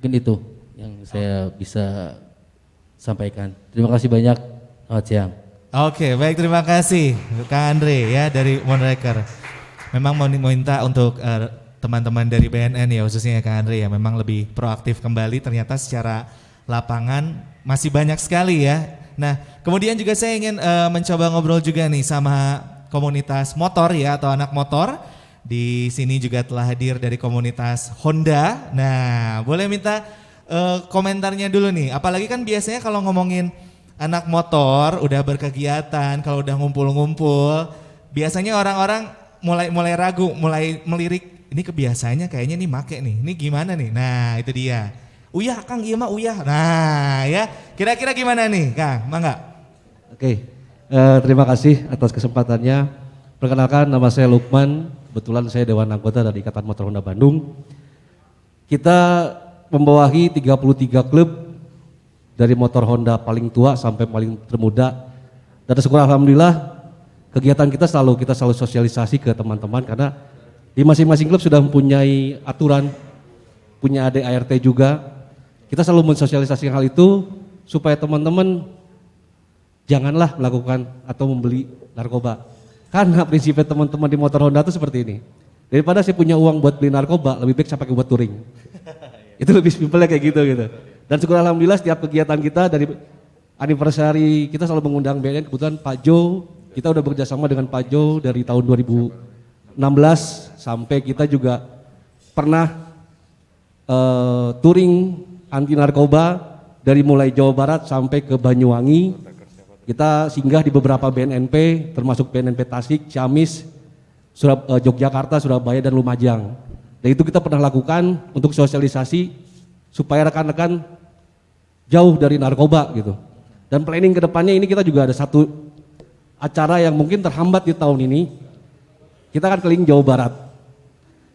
Mungkin itu yang saya bisa sampaikan. Terima kasih banyak. Selamat siang. Oke, baik, terima kasih Kang Andre ya dari Moonraker. Memang mau minta untuk teman-teman dari BNN ya, khususnya Kang Andre ya, memang lebih proaktif kembali, ternyata secara lapangan masih banyak sekali ya. Nah, kemudian juga saya ingin mencoba ngobrol juga nih sama komunitas motor ya, atau anak motor. Di sini juga telah hadir dari komunitas Honda. Nah, boleh minta komentarnya dulu nih. Apalagi kan biasanya kalau ngomongin anak motor udah berkegiatan, kalau udah ngumpul-ngumpul, biasanya orang-orang mulai ragu, mulai melirik, ini kebiasaannya kayaknya nih make nih. Ini gimana nih? Nah, itu dia. Uyah Kang, iya mah uyah. Nah, ya. Kira-kira gimana nih, Kang? Mangga. Oke. Terima kasih atas kesempatannya. Perkenalkan, nama saya Lukman. Kebetulan saya Dewan Anggota dari Ikatan Motor Honda Bandung. Kita membawahi 33 klub dari motor Honda paling tua sampai paling termuda. Dan syukur alhamdulillah kegiatan kita selalu sosialisasi ke teman-teman karena di masing-masing klub sudah mempunyai aturan, punya ADART juga. Kita selalu mensosialisasikan hal itu supaya teman-teman janganlah melakukan atau membeli narkoba. Karena prinsipnya teman-teman di motor Honda itu seperti ini. Daripada saya punya uang buat beli narkoba, lebih baik saya pakai buat touring. Itu lebih simpelnya kayak gitu. Dan syukur alhamdulillah setiap kegiatan kita dari anniversary kita selalu mengundang BNN. Kebetulan Pak Jo, kita udah bekerjasama dengan Pak Jo dari tahun 2016 sampai kita juga pernah touring anti narkoba dari mulai Jawa Barat sampai ke Banyuwangi. Kita singgah di beberapa BNNP termasuk BNNP Tasik, Ciamis, Yogyakarta, Surabaya dan Lumajang. Dan itu kita pernah lakukan untuk sosialisasi supaya rekan-rekan jauh dari narkoba gitu. Dan planning ke depannya ini kita juga ada satu acara yang mungkin terhambat di tahun ini. Kita akan keliling Jawa Barat.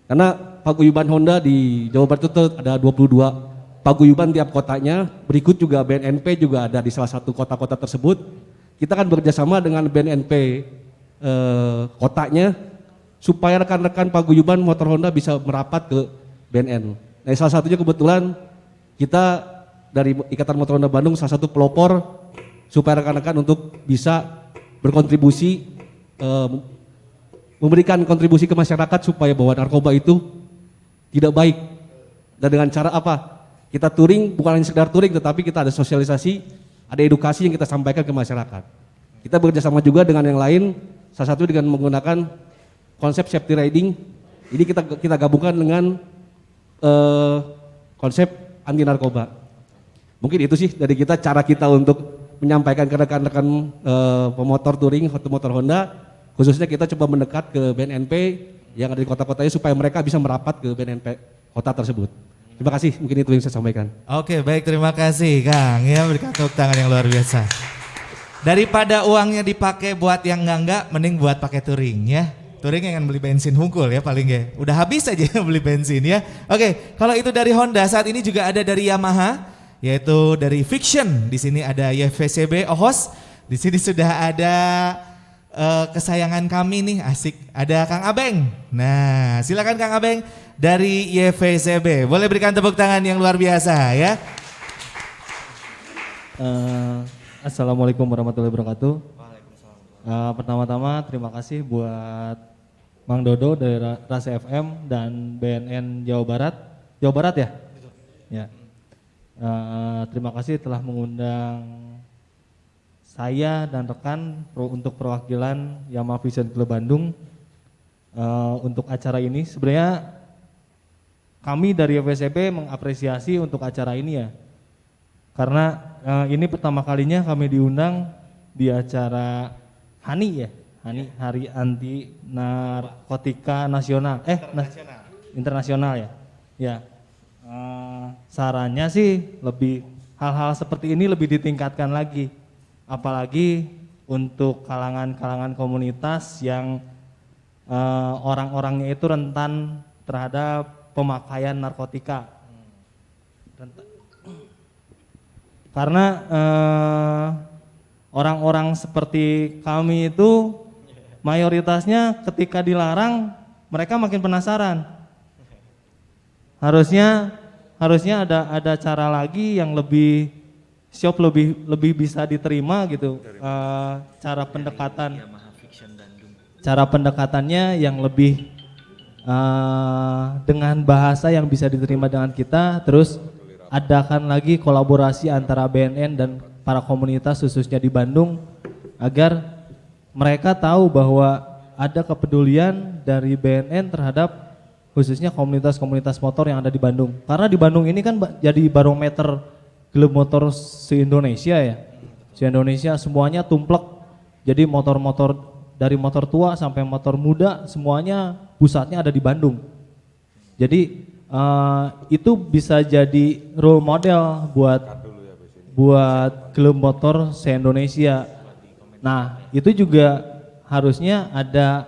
Karena paguyuban Honda di Jawa Barat itu ada 22 paguyuban tiap kotanya. Berikut juga BNNP juga ada di salah satu kota-kota tersebut. Kita akan bekerjasama dengan BNNP kotanya supaya rekan-rekan paguyuban motor Honda bisa merapat ke BNN. Nah, salah satunya kebetulan kita dari Ikatan Motor Honda Bandung salah satu pelopor supaya rekan-rekan untuk bisa berkontribusi memberikan kontribusi ke masyarakat supaya bahwa narkoba itu tidak baik. Dan dengan cara apa? Kita touring bukan hanya sekedar touring, tetapi kita ada sosialisasi, ada edukasi yang kita sampaikan ke masyarakat. Kita bekerja sama juga dengan yang lain, salah satu dengan menggunakan konsep safety riding. Ini kita gabungkan dengan konsep anti narkoba. Mungkin itu sih dari kita, cara kita untuk menyampaikan ke rekan-rekan pemotor touring, motor Honda, khususnya kita coba mendekat ke BNNP yang ada di kota-kotanya supaya mereka bisa merapat ke BNNP kota tersebut. Terima kasih, mungkin itu yang saya sampaikan. Oke, baik, terima kasih Kang. Ya, berikan tepuk tangan yang luar biasa. Daripada uangnya dipakai buat yang enggak, mending buat pakai touring ya. Touring yang beli bensin hungkul ya paling ya. Udah habis aja beli bensin ya. Oke, kalau itu dari Honda, saat ini juga ada dari Yamaha, yaitu dari Fiction. Di sini ada YVCB Ohos. Di sini sudah ada kesayangan kami nih, asik. Ada Kang Abeng. Nah, silakan Kang Abeng dari YVCB. Boleh berikan tepuk tangan yang luar biasa ya. Assalamualaikum warahmatullahi wabarakatuh. Pertama-tama terima kasih buat Mang Dodo dari Rasa FM dan BNN Jawa Barat ya? Ya. Terima kasih telah mengundang saya dan rekan untuk perwakilan Yamaha Vision Club Bandung untuk acara ini. Sebenarnya kami dari YVCB mengapresiasi untuk acara ini ya, karena ini pertama kalinya kami diundang di acara HANI ya, HANI Hari Anti Narkotika Nasional, internasional ya. Ya, sarannya sih lebih hal-hal seperti ini lebih ditingkatkan lagi, apalagi untuk kalangan-kalangan komunitas yang orang-orangnya itu rentan terhadap pemakaian narkotika. Karena orang-orang seperti kami itu mayoritasnya ketika dilarang mereka makin penasaran. Harusnya ada cara lagi yang lebih lebih bisa diterima gitu. Cara pendekatannya yang lebih dengan bahasa yang bisa diterima dengan kita, terus adakan lagi kolaborasi antara BNN dan para komunitas khususnya di Bandung agar mereka tahu bahwa ada kepedulian dari BNN terhadap khususnya komunitas-komunitas motor yang ada di Bandung. Karena di Bandung ini kan jadi barometer klub motor se-Indonesia ya. Se-Indonesia semuanya tumplek. Jadi motor-motor dari motor tua sampai motor muda semuanya pusatnya ada di Bandung. Jadi itu bisa jadi role model buat klub motor se-Indonesia. Nah, itu juga harusnya ada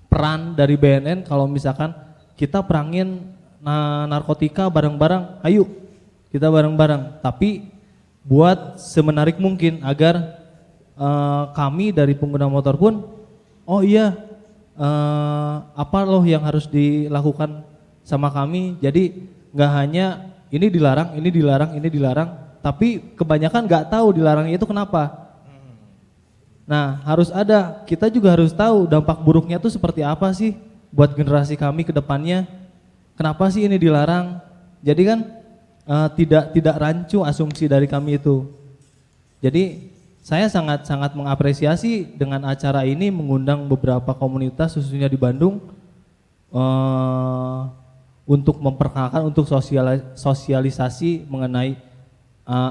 peran dari BNN kalau misalkan kita perangin narkotika bareng-bareng, ayo kita bareng-bareng. Tapi buat semenarik mungkin agar kami dari pengguna motor pun, oh iya, apa loh yang harus dilakukan sama kami. Jadi nggak hanya ini dilarang, tapi kebanyakan nggak tahu dilarangnya itu kenapa. Nah, harus ada, kita juga harus tahu dampak buruknya itu seperti apa sih buat generasi kami ke depannya. Kenapa sih ini dilarang? Jadi kan tidak rancu asumsi dari kami itu. Jadi saya sangat mengapresiasi dengan acara ini mengundang beberapa komunitas khususnya di Bandung untuk memperkenalkan, untuk sosialisasi mengenai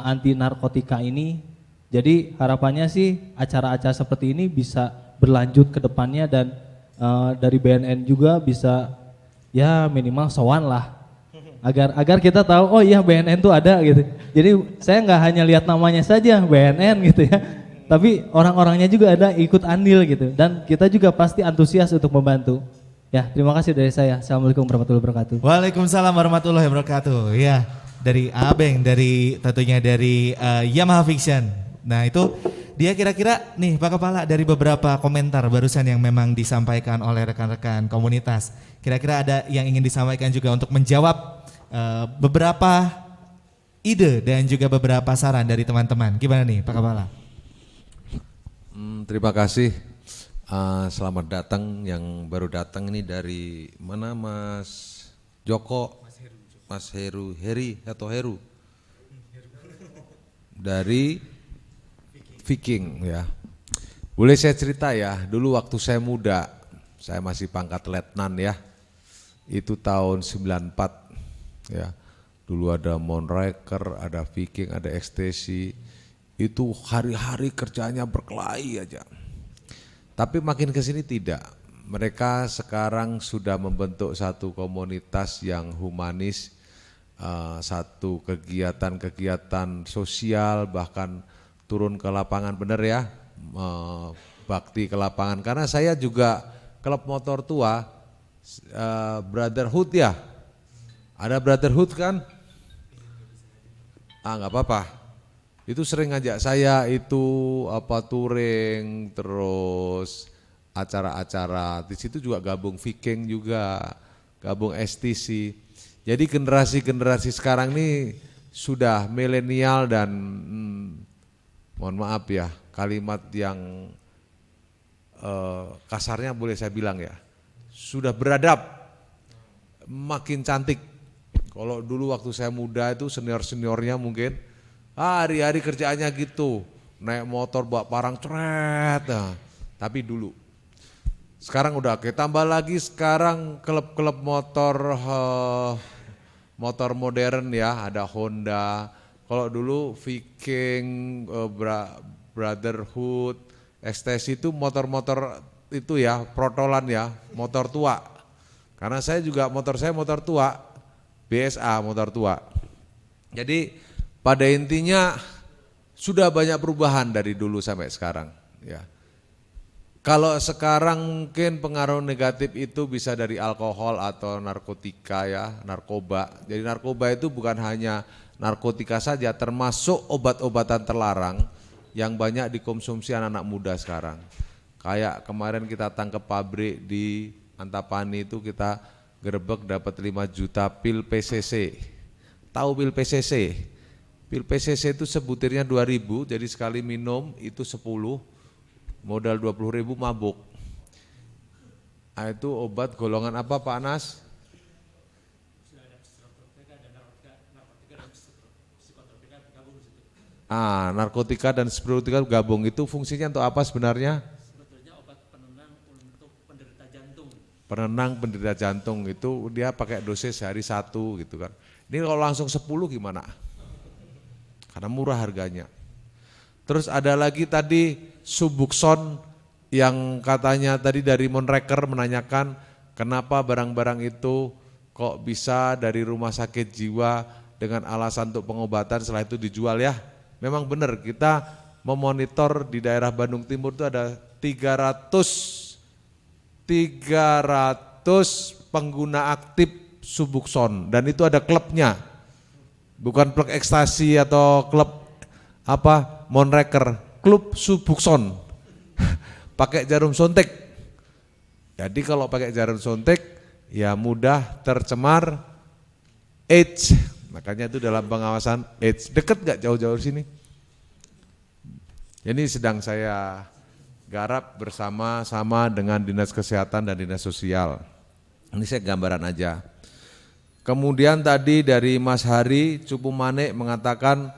anti narkotika ini. Jadi harapannya sih acara-acara seperti ini bisa berlanjut ke depannya dan dari BNN juga bisa ya minimal sowan lah agar kita tahu oh iya BNN tuh ada gitu. Jadi saya nggak hanya lihat namanya saja BNN gitu ya, tapi orang-orangnya juga ada ikut andil gitu dan kita juga pasti antusias untuk membantu. Ya, terima kasih dari saya. Assalamualaikum warahmatullahi wabarakatuh. Waalaikumsalam warahmatullahi wabarakatuh. Ya, dari Abeng, tentunya dari Yamaha Fiction. Nah itu dia kira-kira nih Pak Kepala dari beberapa komentar barusan yang memang disampaikan oleh rekan-rekan komunitas. Kira-kira ada yang ingin disampaikan juga untuk menjawab beberapa ide dan juga beberapa saran dari teman-teman. Gimana nih Pak Kepala? Terima kasih. Selamat datang yang baru datang ini dari mana Mas Joko? Mas Heru, Heri atau Heru? Dari Viking ya. Boleh saya cerita ya, dulu waktu saya muda, saya masih pangkat letnan ya. Itu tahun 94 ya. Dulu ada Moonraker, ada Viking, ada Ekstasi. Itu hari-hari kerjanya berkelahi aja. Tapi makin ke sini tidak. Mereka sekarang sudah membentuk satu komunitas yang humanis, satu kegiatan-kegiatan sosial, bahkan turun ke lapangan, benar ya, bakti ke lapangan. Karena saya juga klub motor tua, Brotherhood ya, ada Brotherhood kan? Nggak apa-apa. Itu sering ngajak saya itu touring, terus acara-acara. Di situ juga gabung Viking juga, gabung STC. Jadi generasi-generasi sekarang ini sudah milenial dan mohon maaf ya, kalimat yang kasarnya boleh saya bilang ya, sudah beradab, makin cantik. Kalau dulu waktu saya muda itu senior-seniornya mungkin hari-hari kerjaannya gitu, naik motor bawa parang ceret. Nah, tapi dulu, sekarang udah oke. Tambah lagi sekarang klub-klub motor modern ya, ada Honda. Kalau dulu Viking, Brotherhood, Ekstasi itu motor-motor itu ya, protolan ya, motor tua. Karena saya juga motor tua, BSA motor tua. Jadi pada intinya sudah banyak perubahan dari dulu sampai sekarang ya. Kalau sekarang mungkin pengaruh negatif itu bisa dari alkohol atau narkotika ya, narkoba. Jadi narkoba itu bukan hanya narkotika saja, termasuk obat-obatan terlarang yang banyak dikonsumsi anak-anak muda sekarang. Kayak kemarin kita tangkap pabrik di Antapani itu, kita gerebek dapat 5 juta pil PCC. Tahu pil PCC? Pil PCC itu sebutirnya 2.000, jadi sekali minum itu 10, modal 20.000 mabuk. Itu obat golongan apa Pak Anas? Narkotika dan psikotropa gabung. Itu fungsinya untuk apa sebenarnya? Sebetulnya obat penenang untuk penderita jantung. Penenang penderita jantung, itu dia pakai dosis sehari 1 gitu kan. Ini kalau langsung 10 gimana? Karena murah harganya. Terus ada lagi tadi Subuxone yang katanya tadi dari Moonraker menanyakan kenapa barang-barang itu kok bisa dari rumah sakit jiwa dengan alasan untuk pengobatan setelah itu dijual ya. Memang benar, kita memonitor di daerah Bandung Timur itu ada 300 pengguna aktif Subuxone dan itu ada klubnya. Bukan klub Ekstasi atau klub apa Moonraker, klub Subuxone. Pakai jarum suntik. Jadi kalau pakai jarum suntik ya mudah tercemar AIDS. Makanya itu dalam pengawasan AIDS. Deket gak jauh-jauh sini? Ini sedang saya garap bersama-sama dengan Dinas Kesehatan dan Dinas Sosial. Ini saya gambaran aja. Kemudian tadi dari Mas Hari Cupu Manik mengatakan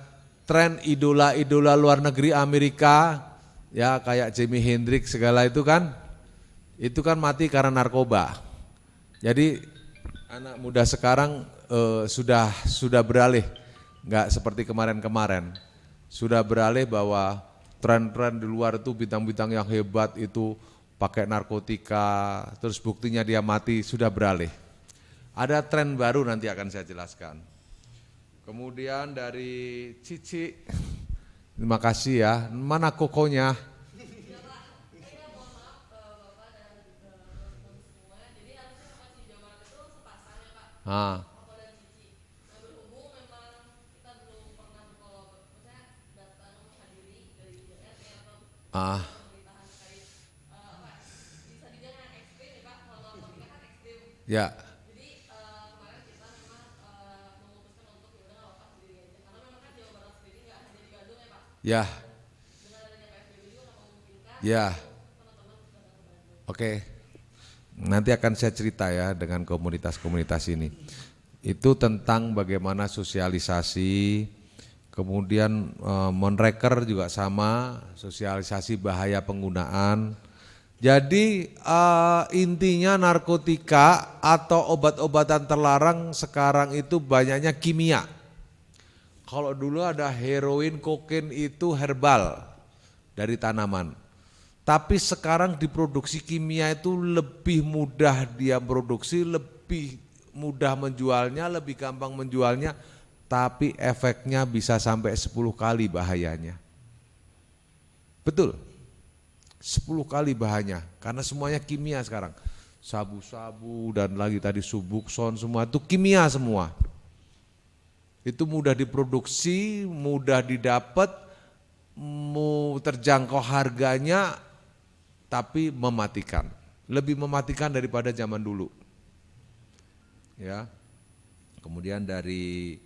tren idola-idola luar negeri Amerika ya kayak Jimi Hendrix segala itu kan mati karena narkoba. Jadi anak muda sekarang sudah beralih, nggak seperti kemarin-kemarin, sudah beralih bahwa tren-tren di luar itu bintang-bintang yang hebat itu pakai narkotika, terus buktinya dia mati, sudah beralih. Ada tren baru nanti akan saya jelaskan. Kemudian dari Cici, terima kasih ya. Mana kokonya? Ya. Ya. Ya. Oke, nanti akan saya cerita ya dengan komunitas-komunitas ini. Itu tentang bagaimana sosialisasi, kemudian monreker juga sama, sosialisasi bahaya penggunaan. Jadi intinya narkotika atau obat-obatan terlarang sekarang itu banyaknya kimia. Kalau dulu ada heroin, kokain itu herbal dari tanaman. Tapi sekarang diproduksi kimia itu lebih mudah dia produksi, lebih mudah menjualnya, lebih gampang menjualnya, tapi efeknya bisa sampai 10 kali bahayanya. Betul, 10 kali bahayanya, karena semuanya kimia sekarang. Sabu-sabu dan lagi tadi Subuxone, semua itu kimia semua. Itu mudah diproduksi, mudah didapat, terjangkau harganya, tapi mematikan. Lebih mematikan daripada zaman dulu. Ya, kemudian dari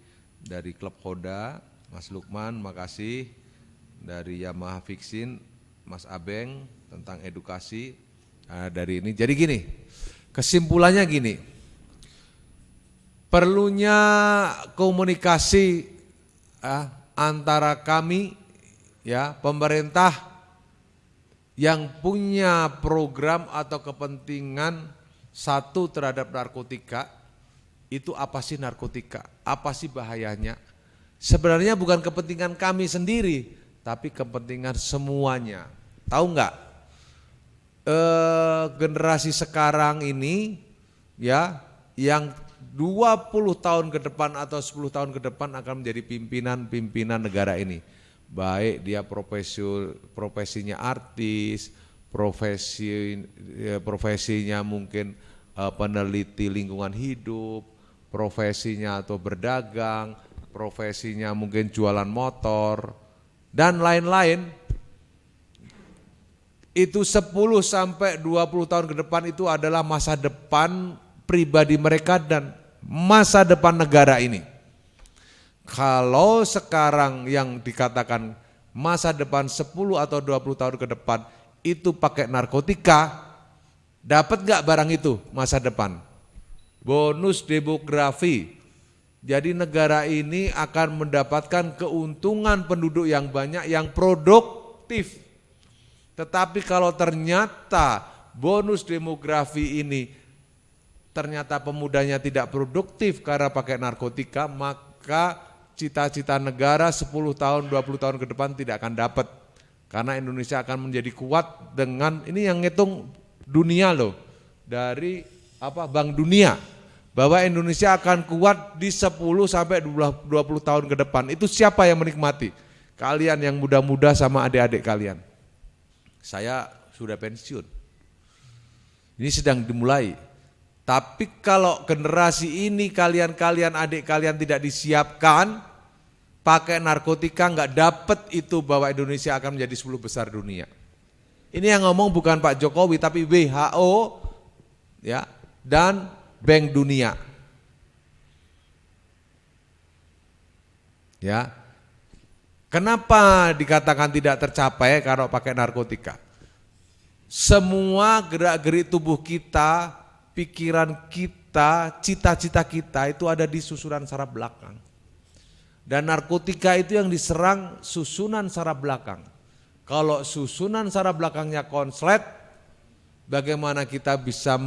klub Hoda, Mas Lukman, makasih. Dari Yamaha Fixin, Mas Abeng tentang edukasi. Nah, dari ini, jadi gini, kesimpulannya gini, perlunya komunikasi antara kami, ya, pemerintah yang punya program atau kepentingan satu terhadap narkotika. Itu apa sih narkotika? Apa sih bahayanya? Sebenarnya bukan kepentingan kami sendiri, tapi kepentingan semuanya. Tahu nggak? Generasi sekarang ini, ya, yang 20 tahun ke depan atau 10 tahun ke depan akan menjadi pimpinan negara ini. Baik dia profesinya artis, profesinya mungkin peneliti lingkungan hidup, profesinya atau berdagang, profesinya mungkin jualan motor, dan lain-lain. Itu 10 sampai 20 tahun ke depan itu adalah masa depan pribadi mereka dan masa depan negara ini. Kalau sekarang yang dikatakan masa depan 10 atau 20 tahun ke depan itu pakai narkotika, dapat nggak barang itu masa depan? Bonus demografi. Jadi negara ini akan mendapatkan keuntungan penduduk yang banyak yang produktif. Tetapi kalau ternyata bonus demografi ini ternyata pemudanya tidak produktif karena pakai narkotika, maka cita-cita negara 10 tahun, 20 tahun ke depan tidak akan dapat. Karena Indonesia akan menjadi kuat dengan, ini yang ngitung dunia loh, dari Bank Dunia, bahwa Indonesia akan kuat di 10 sampai 20 tahun ke depan. Itu siapa yang menikmati? Kalian yang muda-muda sama adik-adik kalian. Saya sudah pensiun. Ini sedang dimulai. Tapi kalau generasi ini kalian adik kalian tidak disiapkan, pakai narkotika nggak dapat itu bahwa Indonesia akan menjadi 10 besar dunia. Ini yang ngomong bukan Pak Jokowi tapi WHO, ya, dan Bank Dunia. Ya. Kenapa dikatakan tidak tercapai kalau pakai narkotika? Semua gerak-gerik tubuh kita, pikiran kita, cita-cita kita itu ada di susunan saraf belakang. Dan narkotika itu yang diserang susunan saraf belakang. Kalau susunan saraf belakangnya konslet, bagaimana kita bisa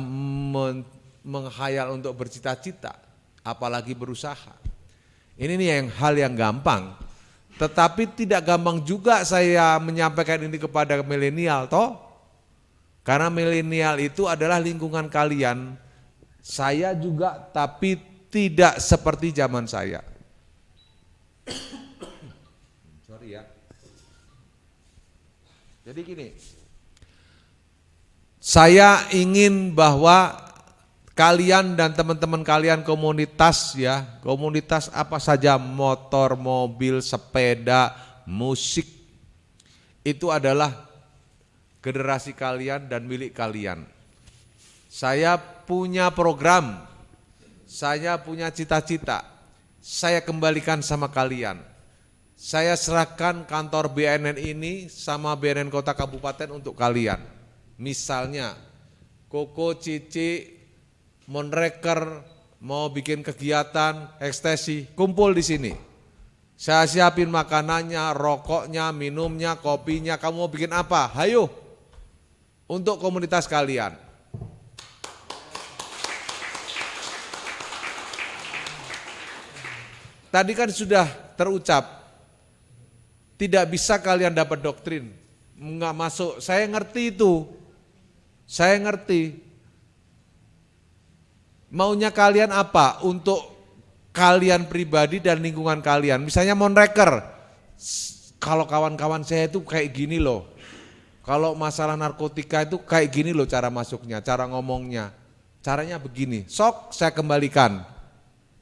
menghayal untuk bercita-cita, apalagi berusaha. Ini nih hal yang gampang. Tetapi tidak gampang juga saya menyampaikan ini kepada milenial toh. Karena milenial itu adalah lingkungan kalian. Saya juga tapi tidak seperti zaman saya. Sorry ya. Jadi gini, saya ingin bahwa kalian dan teman-teman kalian komunitas ya, komunitas apa saja, motor, mobil, sepeda, musik, itu adalah generasi kalian dan milik kalian. Saya punya program, saya punya cita-cita, saya kembalikan sama kalian. Saya serahkan kantor BNN ini sama BNN Kota Kabupaten untuk kalian. Misalnya Koko, Cici, Monreker mau bikin kegiatan ekstasi, kumpul di sini. Saya siapin makanannya, rokoknya, minumnya, kopinya. Kamu mau bikin apa? Hayo, untuk komunitas kalian. Tadi kan sudah terucap, tidak bisa kalian dapat doktrin, nggak masuk. Saya ngerti itu, saya ngerti. Maunya kalian apa untuk kalian pribadi dan lingkungan kalian? Misalnya Monreker, kalau kawan-kawan saya itu kayak gini loh. Kalau masalah narkotika itu kayak gini loh cara masuknya, cara ngomongnya. Caranya begini, sok saya kembalikan.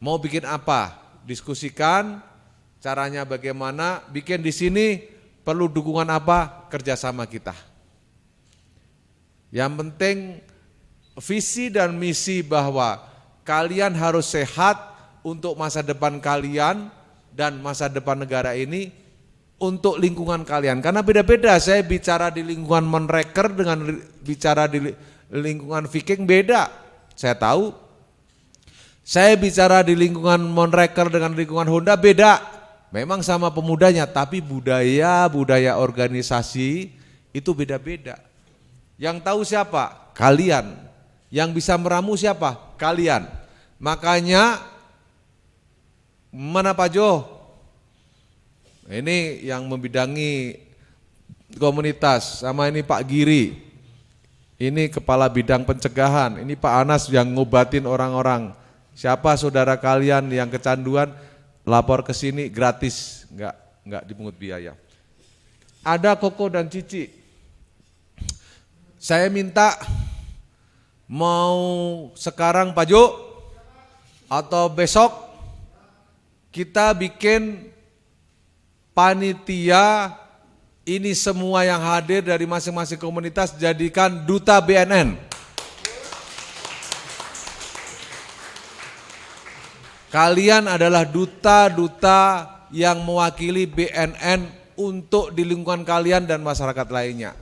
Mau bikin apa? Diskusikan, caranya bagaimana, bikin di sini perlu dukungan apa? Kerjasama kita. Yang penting visi dan misi bahwa kalian harus sehat untuk masa depan kalian dan masa depan negara ini untuk lingkungan kalian. Karena beda-beda, saya bicara di lingkungan Monreker dengan bicara di lingkungan Viking beda. Saya tahu, saya bicara di lingkungan Monreker dengan lingkungan Honda beda. Memang sama pemudanya, tapi budaya organisasi itu beda-beda. Yang tahu siapa? Kalian. Yang bisa meramu siapa? Kalian. Makanya, mana Pak Jo? Ini yang membidangi komunitas, sama ini Pak Giri. Ini kepala bidang pencegahan, ini Pak Anas yang ngobatin orang-orang. Siapa saudara kalian yang kecanduan, lapor ke sini gratis, enggak dipungut biaya. Ada Koko dan Cici. Saya minta mau sekarang Pak Jo atau besok kita bikin panitia ini semua yang hadir dari masing-masing komunitas jadikan duta BNN. Kalian adalah duta-duta yang mewakili BNN untuk di lingkungan kalian dan masyarakat lainnya.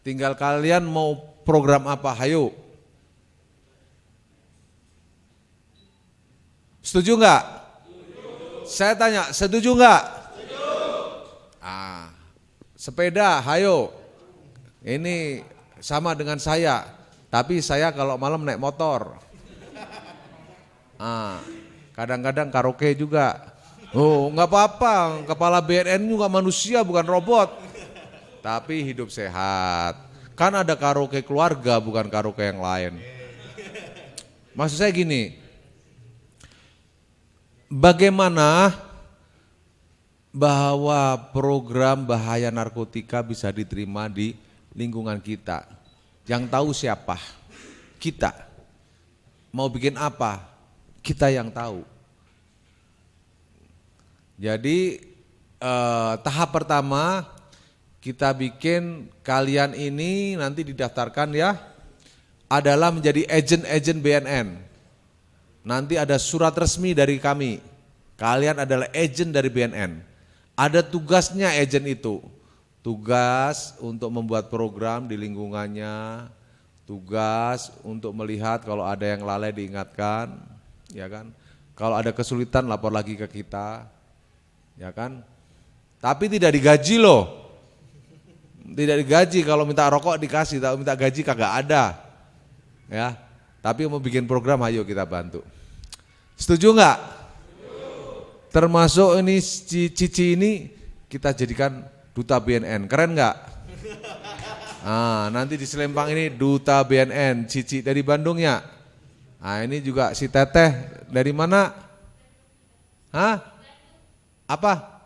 Tinggal kalian mau program apa, hayo. Setuju enggak? Saya tanya, setuju enggak? Sepeda, hayo. Ini sama dengan saya, tapi saya kalau malam naik motor. Kadang-kadang karaoke juga. Oh, enggak apa-apa, kepala BNN juga manusia bukan robot. Tapi hidup sehat. Kan ada karaoke keluarga bukan karaoke yang lain. Maksud saya gini, bagaimana bahwa program bahaya narkotika bisa diterima di lingkungan kita? Yang tahu siapa? Kita. Mau bikin apa? Kita yang tahu. Jadi tahap pertama kita bikin kalian ini nanti didaftarkan ya, adalah menjadi agen-agen BNN. Nanti ada surat resmi dari kami, kalian adalah agen dari BNN. Ada tugasnya agen itu, tugas untuk membuat program di lingkungannya, tugas untuk melihat kalau ada yang lalai diingatkan, ya kan? Kalau ada kesulitan lapor lagi ke kita, ya kan? Tapi tidak digaji loh. Tidak digaji, kalau minta rokok dikasih, kalau minta gaji kagak ada. Ya. Tapi mau bikin program ayo kita bantu. Setuju enggak? Termasuk ini Cici ini kita jadikan duta BNN, keren enggak? Nanti di Selempang ini duta BNN, Cici dari Bandung ya. Ini juga si Teteh dari mana? Apa?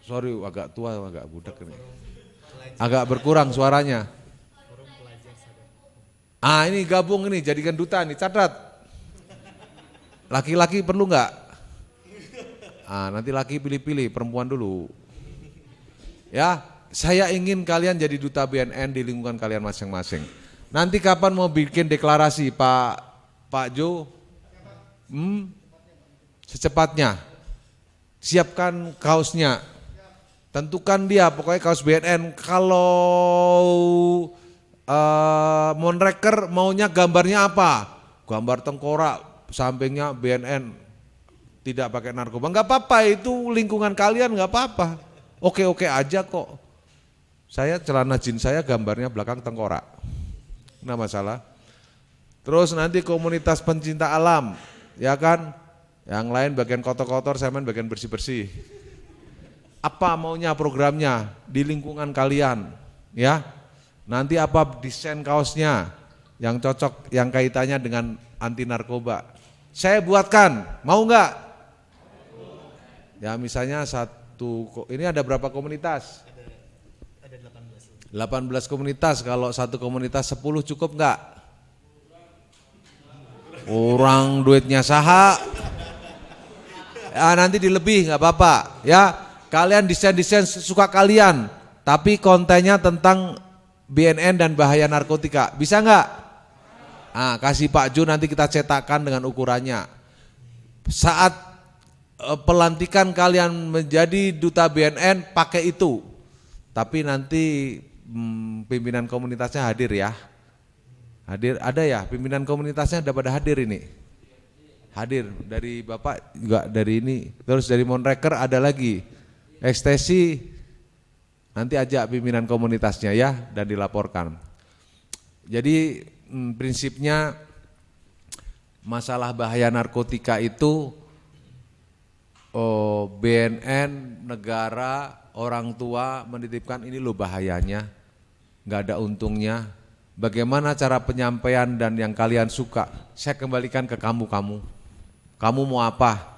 Sorry agak tua, agak budak ini. Agak berkurang suaranya. Ini gabung ini jadikan duta nih, catat. Laki-laki perlu enggak? Nanti laki pilih-pilih, perempuan dulu. Ya, saya ingin kalian jadi duta BNN di lingkungan kalian masing-masing. Nanti kapan mau bikin deklarasi Pak Jo? Secepatnya. Siapkan kaosnya. Tentukan dia, pokoknya kaos BNN. Kalau Monreker maunya gambarnya apa? Gambar tengkorak, sampingnya BNN, tidak pakai narkoba. Enggak apa-apa, itu lingkungan kalian enggak apa-apa. Oke-oke aja kok. Saya celana jeans saya gambarnya belakang tengkorak. Enggak masalah. Terus nanti komunitas pencinta alam, ya kan? Yang lain bagian kotor-kotor, saya main bagian bersih-bersih. Apa maunya programnya di lingkungan kalian, ya? Nanti apa desain kaosnya yang cocok, yang kaitannya dengan anti narkoba. Saya buatkan, mau enggak? Ya misalnya ini ada berapa komunitas? Ada 18 komunitas, kalau satu komunitas 10 cukup enggak? Orang duitnya saha. Ya, nanti dilebih enggak apa-apa, ya. Kalian desain-desain sesuka kalian, tapi kontennya tentang BNN dan bahaya narkotika. Bisa enggak? Nah, kasih Pak Ju, nanti kita cetakkan dengan ukurannya. Saat pelantikan kalian menjadi duta BNN, pakai itu. Tapi nanti pimpinan komunitasnya hadir ya. Hadir, ada ya pimpinan komunitasnya ada pada hadir ini. Hadir, dari Bapak juga dari ini. Terus dari Monreker ada lagi. Ekstasi, nanti ajak pimpinan komunitasnya ya dan dilaporkan. Jadi prinsipnya masalah bahaya narkotika itu BNN, negara, orang tua menitipkan ini loh bahayanya, nggak ada untungnya. Bagaimana cara penyampaian dan yang kalian suka, saya kembalikan ke kamu. Kamu mau apa?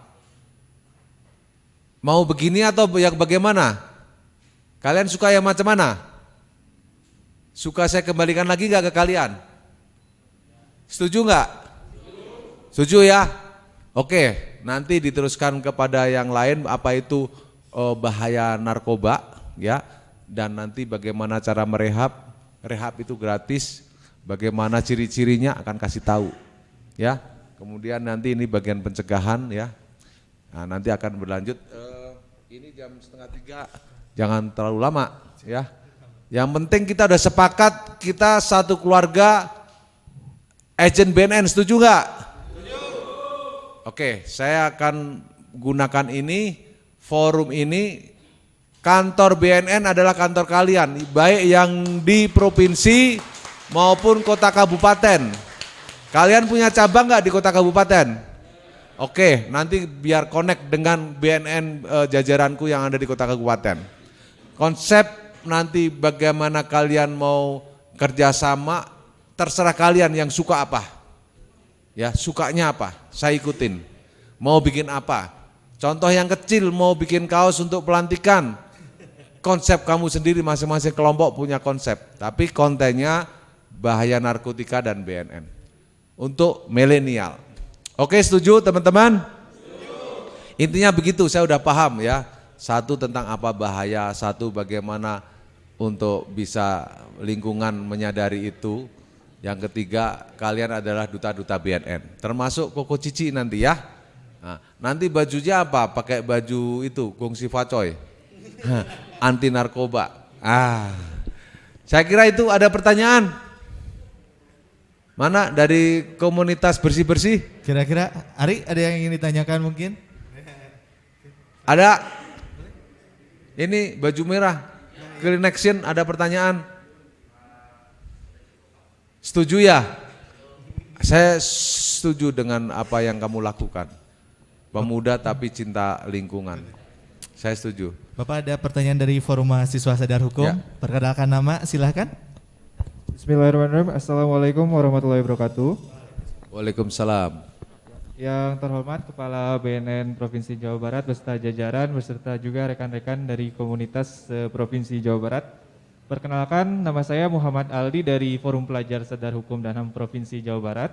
Mau begini atau yang bagaimana? Kalian suka yang macam mana? Suka saya kembalikan lagi nggak ke kalian? Setuju nggak? Setuju ya? Oke, nanti diteruskan kepada yang lain apa itu bahaya narkoba ya, dan nanti bagaimana cara rehab itu gratis, bagaimana ciri-cirinya akan kasih tahu ya. Kemudian nanti ini bagian pencegahan ya. Nah, nanti akan berlanjut. Ini jam 2:30, jangan terlalu lama ya. Yang penting kita udah sepakat, kita satu keluarga agen BNN, setuju nggak? Setuju. Oke, saya akan gunakan ini, forum ini, kantor BNN adalah kantor kalian, baik yang di provinsi maupun kota kabupaten. Kalian punya cabang nggak di kota kabupaten? Oke, nanti biar connect dengan BNN jajaranku yang ada di kota kabupaten. Konsep nanti bagaimana kalian mau kerjasama, terserah kalian yang suka apa. Ya, sukanya apa, saya ikutin. Mau bikin apa? Contoh yang kecil, mau bikin kaos untuk pelantikan. Konsep kamu sendiri, masing-masing kelompok punya konsep. Tapi kontennya bahaya narkotika dan BNN. Untuk milenial. Oke, setuju teman-teman? Intinya begitu, saya udah paham ya. Satu tentang apa bahaya, satu bagaimana untuk bisa lingkungan menyadari itu. Yang ketiga, kalian adalah duta-duta BNN, termasuk Koko Cici nanti ya. Nah, nanti bajunya apa? Pakai baju itu, Gongsi Facoy, anti narkoba. Saya kira itu. Ada pertanyaan? Mana dari komunitas bersih-bersih? Kira-kira Ari ada yang ingin ditanyakan mungkin? Ada? Ini baju merah, Clean Action, ada pertanyaan? Setuju ya? Saya setuju dengan apa yang kamu lakukan. Pemuda tapi cinta lingkungan. Saya setuju. Bapak ada pertanyaan dari Forum Mahasiswa Sadar Hukum. Ya. Perkenalkan nama, silahkan. Bismillahirrahmanirrahim. Assalamualaikum warahmatullahi wabarakatuh. Waalaikumsalam. Yang terhormat Kepala BNN Provinsi Jawa Barat beserta jajaran, beserta juga rekan-rekan dari komunitas Provinsi Jawa Barat. Perkenalkan, nama saya Muhammad Aldi dari Forum Pelajar Sadar Hukum dan HAM Provinsi Jawa Barat.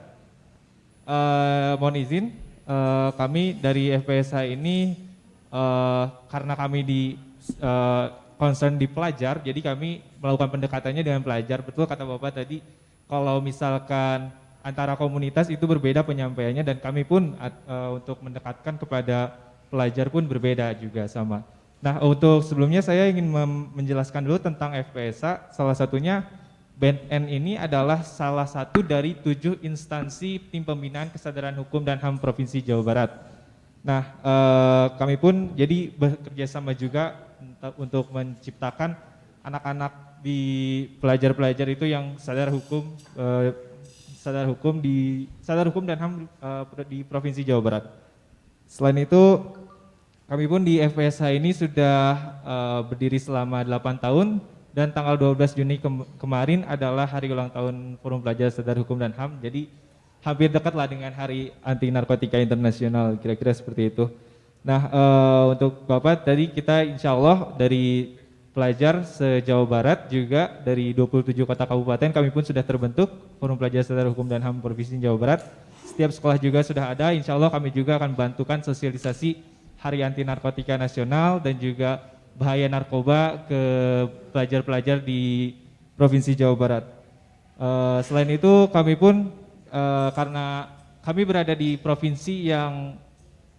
Mohon izin, kami dari FPSH ini karena kami concern di pelajar, jadi kami melakukan pendekatannya dengan pelajar. Betul kata Bapak tadi, kalau misalkan antara komunitas itu berbeda penyampaiannya, dan kami pun untuk mendekatkan kepada pelajar pun berbeda juga sama. Nah, untuk sebelumnya saya ingin menjelaskan dulu tentang FPSH. Salah satunya BNN ini adalah salah satu dari 7 instansi tim pembinaan kesadaran hukum dan HAM Provinsi Jawa Barat. Nah, kami pun jadi bekerja sama juga untuk menciptakan anak-anak di pelajar-pelajar itu yang sadar hukum dan HAM di Provinsi Jawa Barat. Selain itu, kami pun di FPSH ini sudah berdiri selama 8 tahun dan tanggal 12 Juni kemarin adalah hari ulang tahun Forum Pelajar Sadar Hukum dan HAM. Jadi hampir dekatlah dengan Hari Anti Narkotika Internasional, kira-kira seperti itu. Nah, untuk Bapak tadi kita insya Allah dari pelajar se-Jawa Barat juga dari 27 kota kabupaten kami pun sudah terbentuk Forum Pelajar Sadar Hukum dan HAM Provinsi Jawa Barat. Setiap sekolah juga sudah ada, insya Allah kami juga akan bantukan sosialisasi Hari Anti Narkotika Nasional dan juga bahaya narkoba ke pelajar-pelajar di Provinsi Jawa Barat. Selain itu kami pun karena kami berada di provinsi yang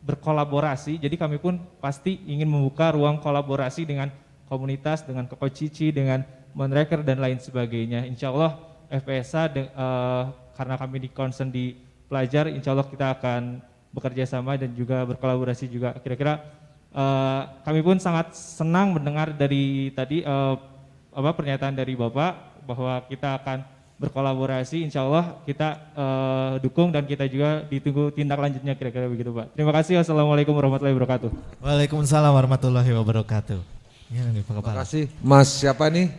berkolaborasi, jadi kami pun pasti ingin membuka ruang kolaborasi dengan komunitas, dengan Kokocici, dengan Monreker dan lain sebagainya. Insya Allah FPSH karena kami di concern di pelajar, insya Allah kita akan bekerja sama dan juga berkolaborasi juga. Kira-kira kami pun sangat senang mendengar dari tadi pernyataan dari Bapak bahwa kita akan berkolaborasi, insya Allah kita dukung dan kita juga ditunggu tindak lanjutnya, kira-kira begitu Pak. Terima kasih. Wassalamualaikum warahmatullahi wabarakatuh. Waalaikumsalam warahmatullahi wabarakatuh. Ya, nih, Pak Kepala. Terima kasih. Mas siapa nih?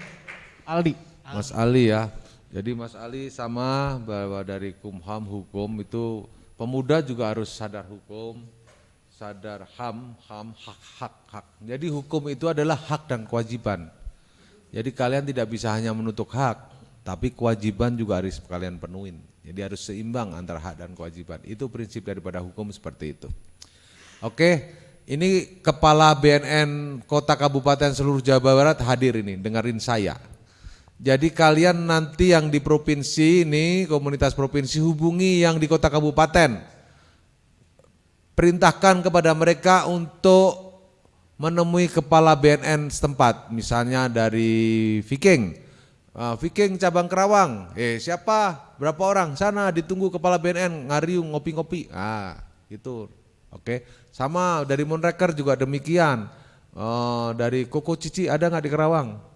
Aldi. Mas Ali ya. Jadi Mas Ali sama bahwa dari Kumham hukum itu pemuda juga harus sadar hukum, sadar HAM, hak. Jadi hukum itu adalah hak dan kewajiban. Jadi kalian tidak bisa hanya menuntut hak, tapi kewajiban juga harus kalian penuhin. Jadi harus seimbang antara hak dan kewajiban. Itu prinsip daripada hukum seperti itu. Oke, ini Kepala BNN Kota Kabupaten seluruh Jawa Barat hadir ini, dengerin saya. Jadi kalian nanti yang di provinsi ini, komunitas provinsi hubungi yang di kota kabupaten. Perintahkan kepada mereka untuk menemui kepala BNN setempat, misalnya dari Viking. Viking cabang Kerawang, siapa? Berapa orang? Sana ditunggu kepala BNN, ngariung ngopi-ngopi. Gitu. Oke. Sama dari Monreker juga demikian. Dari Kokocici ada nggak di Kerawang?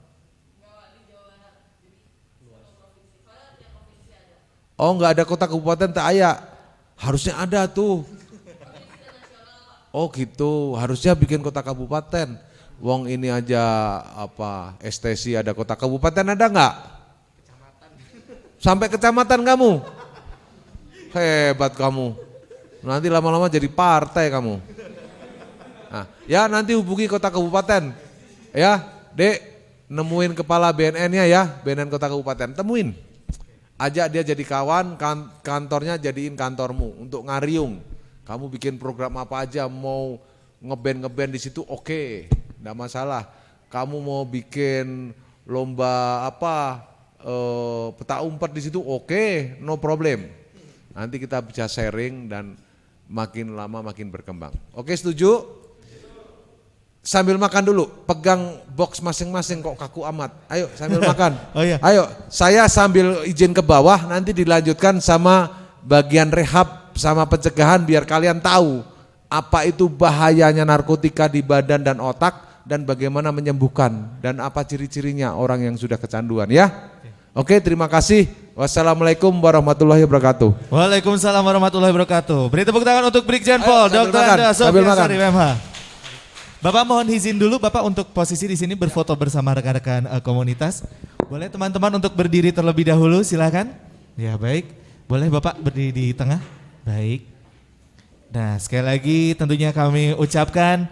Oh, nggak ada kota kabupaten tak aya. Harusnya ada tuh. Oh gitu, harusnya bikin kota kabupaten. Wong ini aja STC ada kota kabupaten, ada nggak? Sampai kecamatan kamu. Hebat kamu. Nanti lama-lama jadi partai kamu. Nah, ya nanti hubungi kota kabupaten. Ya, Dek, nemuin kepala BNN-nya ya, BNN kota kabupaten, temuin. Ajak dia jadi kawan, kantornya jadiin kantormu untuk ngariung. Kamu bikin program apa aja, mau ngeband di situ oke, enggak masalah. Kamu mau bikin lomba peta umpet di situ oke, no problem. Nanti kita bisa sharing dan makin lama makin berkembang. Oke, setuju? Sambil makan dulu, pegang box masing-masing kok kaku amat. Ayo sambil makan. Oh iya. Ayo, saya sambil izin ke bawah, nanti dilanjutkan sama bagian rehab sama pencegahan biar kalian tahu apa itu bahayanya narkotika di badan dan otak dan bagaimana menyembuhkan dan apa ciri-cirinya orang yang sudah kecanduan ya. Oke, terima kasih. Wassalamualaikum warahmatullahi wabarakatuh. Waalaikumsalam warahmatullahi wabarakatuh. Beri tepuk tangan untuk Brigjen Pol Dr. Anda Sofia Sari MH. Bapak mohon izin dulu Bapak untuk posisi di sini berfoto bersama rekan-rekan komunitas. Boleh teman-teman untuk berdiri terlebih dahulu, silakan. Ya baik, boleh Bapak berdiri di tengah. Baik. Nah sekali lagi tentunya kami ucapkan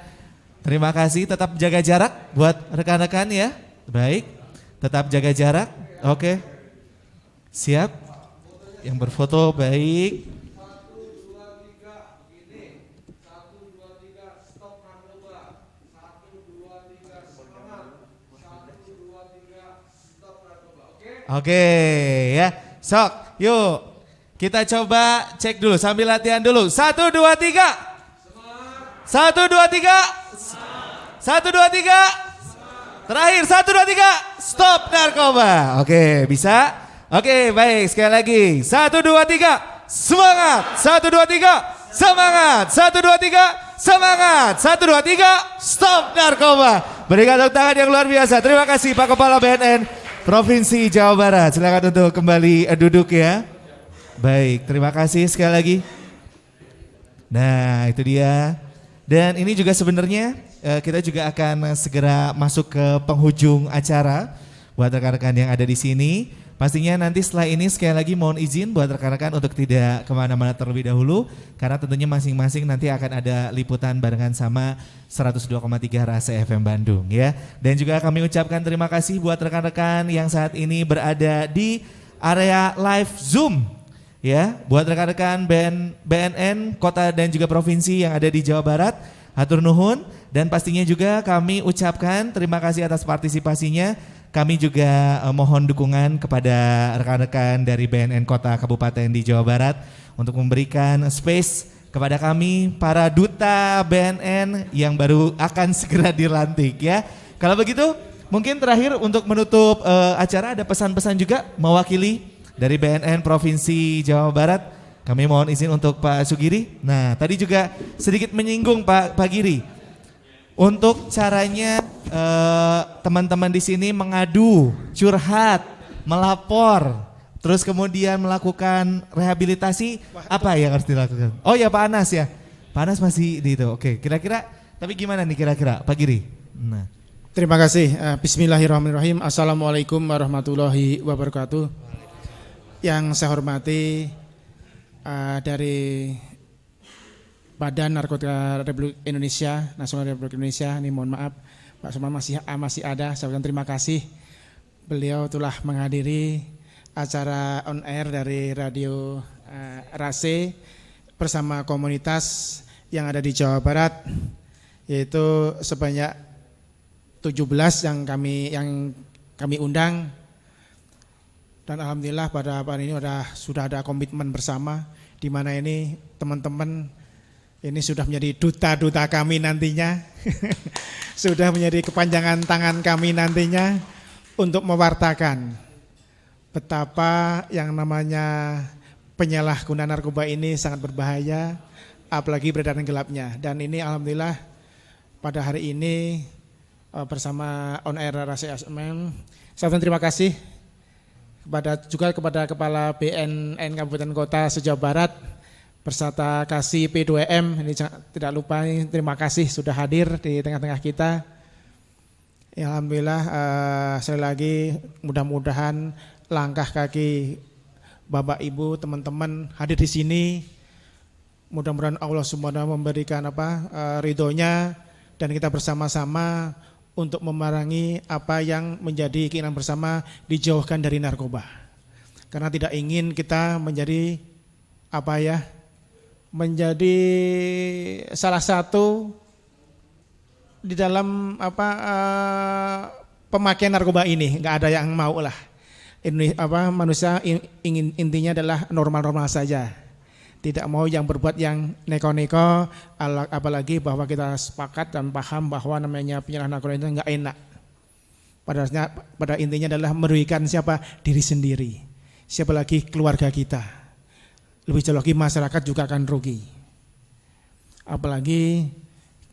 terima kasih. Tetap jaga jarak buat rekan-rekan ya. Baik, tetap jaga jarak. Oke, siap. Yang berfoto baik. Oke ya, sok yuk kita coba cek dulu sambil latihan dulu. 1, 2, 3. 1, 2, 3. 1, 2, 3. Terakhir 1, 2, 3, stop narkoba. Oke, bisa? Oke, baik, sekali lagi. 1, 2, 3, semangat. 1, 2, 3, semangat. 1, 2, 3, semangat. 1, 2, 3, stop narkoba. Berikan tepuk tangan yang luar biasa. Terima kasih Pak Kepala BNN Provinsi Jawa Barat. Silakan untuk kembali duduk ya. Baik, terima kasih sekali lagi. Nah, itu dia. Dan ini juga sebenarnya kita juga akan segera masuk ke penghujung acara buat rekan-rekan yang ada di sini. Pastinya nanti setelah ini sekali lagi mohon izin buat rekan-rekan untuk tidak kemana-mana terlebih dahulu. Karena tentunya masing-masing nanti akan ada liputan barengan sama 102,3 Rasa FM Bandung ya. Dan juga kami ucapkan terima kasih buat rekan-rekan yang saat ini berada di area live Zoom. Ya, buat rekan-rekan BNN Kota dan juga Provinsi yang ada di Jawa Barat, hatur nuhun. Dan pastinya juga kami ucapkan terima kasih atas partisipasinya. Kami juga mohon dukungan kepada rekan-rekan dari BNN Kota Kabupaten di Jawa Barat untuk memberikan space kepada kami para duta BNN yang baru akan segera dilantik ya. Kalau begitu mungkin terakhir untuk menutup acara ada pesan-pesan juga mewakili dari BNN Provinsi Jawa Barat. Kami mohon izin untuk Pak Sugiri. Nah tadi juga sedikit menyinggung Pak Giri. Untuk caranya teman-teman di sini mengadu, curhat, melapor, terus kemudian melakukan rehabilitasi, apa yang harus dilakukan? Oh ya Pak Anas ya, Pak Anas masih di itu. Oke, kira-kira, tapi gimana nih kira-kira Pak Giri? Nah. Terima kasih. Bismillahirrahmanirrahim. Assalamualaikum warahmatullahi wabarakatuh. Yang saya hormati dari Badan Narkotika Republik Indonesia, Nasional Republik Indonesia, ini mohon maaf Pak Suman masih ada, saya ucapkan terima kasih. Beliau telah menghadiri acara on air dari Radio Rase bersama komunitas yang ada di Jawa Barat, yaitu sebanyak 17 yang kami undang. Dan alhamdulillah pada hari ini sudah ada komitmen bersama, di mana ini teman-teman ini sudah menjadi duta-duta kami nantinya, sudah menjadi kepanjangan tangan kami nantinya untuk mewartakan betapa yang namanya penyalahgunaan narkoba ini sangat berbahaya, apalagi beredaran gelapnya. Dan ini alhamdulillah pada hari ini bersama On Air Rasa FM, saya terima kasih juga kepada Kepala BNN Kabupaten Kota se-Jawa Barat, beserta Kasih P2M, ini tidak lupa terima kasih sudah hadir di tengah-tengah kita. Ya, alhamdulillah sekali lagi mudah-mudahan langkah kaki Bapak Ibu teman-teman hadir di sini, mudah-mudahan Allah Subhanahu memberikan ridhonya dan kita bersama-sama untuk memerangi apa yang menjadi keinginan bersama, dijauhkan dari narkoba. Karena tidak ingin kita menjadi menjadi salah satu di dalam pemakaian narkoba ini. Nggak ada yang mau lah. Ini manusia ingin intinya adalah normal-normal saja. Tidak mau yang berbuat yang neko-neko, apalagi bahwa kita sepakat dan paham bahwa namanya penyalahgunaan narkoba itu nggak enak. Pada intinya adalah merugikan siapa? Diri sendiri. Siapa lagi? Keluarga kita. Lebih jauh lagi masyarakat juga akan rugi. Apalagi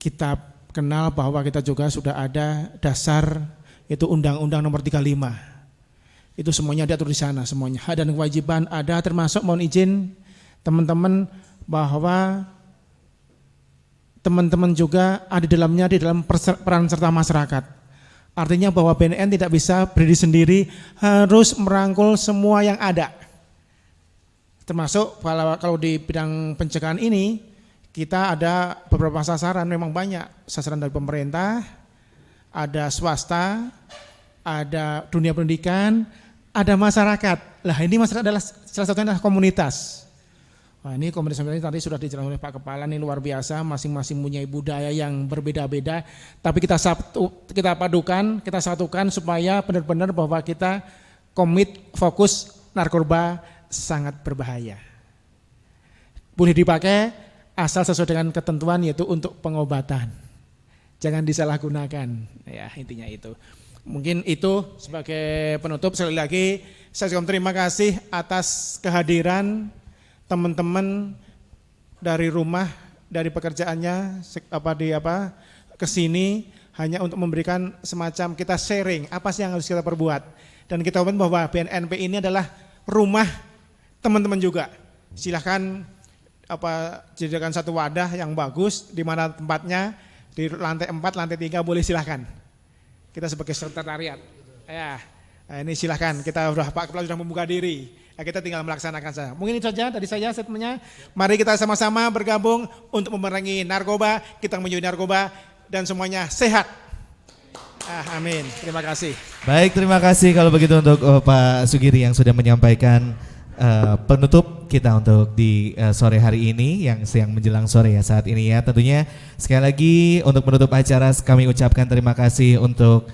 kita kenal bahwa kita juga sudah ada dasar, itu Undang-Undang Nomor 35. Itu semuanya diatur di sana semuanya. Hak dan kewajiban ada, termasuk mohon izin teman-teman bahwa teman-teman juga ada di dalam peran serta masyarakat. Artinya bahwa BNN tidak bisa berdiri sendiri, harus merangkul semua yang ada. Termasuk kalau di bidang pencegahan ini, kita ada beberapa sasaran, memang banyak. Sasaran dari pemerintah, ada swasta, ada dunia pendidikan, ada masyarakat. Lah ini masyarakat adalah salah satunya adalah komunitas. Nah, ini komunitas ini tadi sudah dijelaskan oleh Pak Kepala, ini luar biasa, masing-masing punya budaya yang berbeda-beda. Tapi kita padukan, kita satukan supaya benar-benar bahwa kita komit, fokus, narkoba sangat berbahaya. Boleh dipakai asal sesuai dengan ketentuan, yaitu untuk pengobatan. jangan disalahgunakan. Ya, intinya itu. Mungkin itu sebagai penutup. Sekali lagi saya ucapkan terima kasih atas kehadiran teman-teman dari rumah, dari pekerjaannya ke sini hanya untuk memberikan semacam kita sharing apa sih yang harus kita perbuat. Dan kita tahu bahwa BNNP ini adalah rumah teman-teman juga. Silahkan jadikan satu wadah yang bagus, di mana tempatnya di lantai 4, lantai 3 boleh silahkan. Kita sebagai sekretariat, ya, nah ini silahkan, kita Pak Kepala sudah membuka diri, ya, kita tinggal melaksanakan saja. Mungkin itu saja dari saya statementnya. Mari kita sama-sama bergabung untuk memerangi narkoba, kita menjauhi narkoba, dan semuanya sehat. Amin, terima kasih. Baik, terima kasih kalau begitu untuk Pak Sugiri yang sudah menyampaikan penutup kita untuk di sore hari ini yang siang menjelang sore ya saat ini ya. Tentunya sekali lagi untuk menutup acara kami ucapkan terima kasih untuk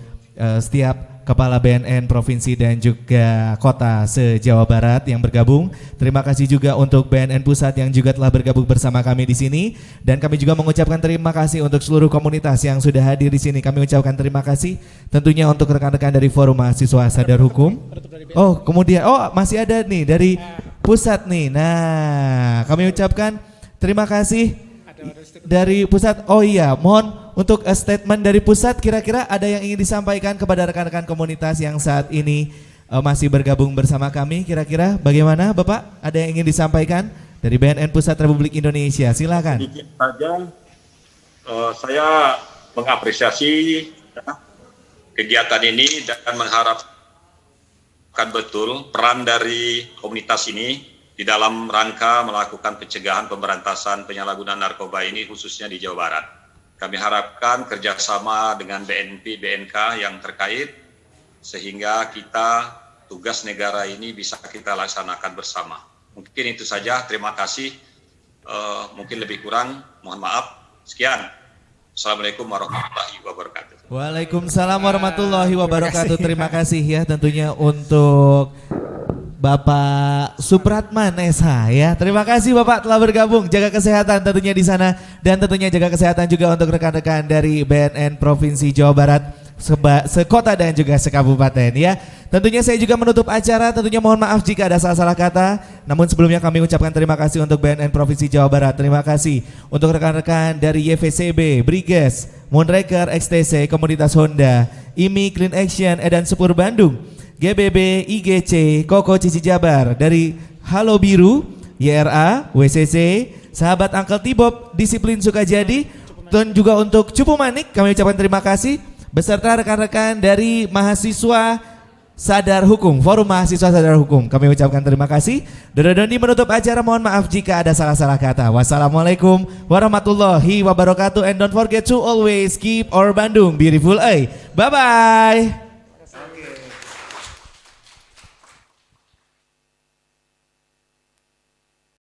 setiap Kepala BNN Provinsi dan juga Kota se-Jawa Barat yang bergabung. Terima kasih juga untuk BNN Pusat yang juga telah bergabung bersama kami di sini. Dan kami juga mengucapkan terima kasih untuk seluruh komunitas yang sudah hadir di sini. Kami ucapkan terima kasih tentunya untuk rekan-rekan dari Forum Mahasiswa Sadar Hukum. Oh, kemudian masih ada nih dari Pusat nih. Nah, kami ucapkan terima kasih dari Pusat. Oh iya, mohon untuk statement dari Pusat, kira-kira ada yang ingin disampaikan kepada rekan-rekan komunitas yang saat ini masih bergabung bersama kami. Kira-kira bagaimana Bapak? Ada yang ingin disampaikan dari BNN Pusat Republik Indonesia? Silakan. Sedikit saja, saya mengapresiasi kegiatan ini dan mengharapkan betul peran dari komunitas ini di dalam rangka melakukan pencegahan pemberantasan penyalahgunaan narkoba ini khususnya di Jawa Barat. Kami harapkan kerjasama dengan BNP, BNK yang terkait sehingga kita tugas negara ini bisa kita laksanakan bersama. Mungkin itu saja, terima kasih. Mungkin lebih kurang, mohon maaf. Sekian. Assalamualaikum warahmatullahi wabarakatuh. Waalaikumsalam warahmatullahi wabarakatuh. Terima kasih ya tentunya untuk Bapak Supratman SH ya. Terima kasih Bapak telah bergabung. Jaga kesehatan tentunya di sana dan tentunya jaga kesehatan juga untuk rekan-rekan dari BNN Provinsi Jawa Barat, sekota dan juga sekabupaten ya. Tentunya saya juga menutup acara, tentunya mohon maaf jika ada salah-salah kata. Namun sebelumnya kami ucapkan terima kasih untuk BNN Provinsi Jawa Barat. Terima kasih untuk rekan-rekan dari YVCB, Briges, Moonraker, XTC, Komunitas Honda, IMI, Clean Action, Edan Sepur Bandung, GBB, IGC, Koko Cici Jabar, dari Halo Biru, YRA, WCC, Sahabat Uncle Tibob, Disiplin Sukajadi, dan juga untuk Cupu Manik kami ucapkan terima kasih beserta rekan-rekan dari Mahasiswa Sadar Hukum, Forum Mahasiswa Sadar Hukum. Kami ucapkan terima kasih. Dondi menutup acara, mohon maaf jika ada salah-salah kata. Wassalamualaikum warahmatullahi wabarakatuh, and don't forget to always keep our Bandung beautiful. Bye-bye.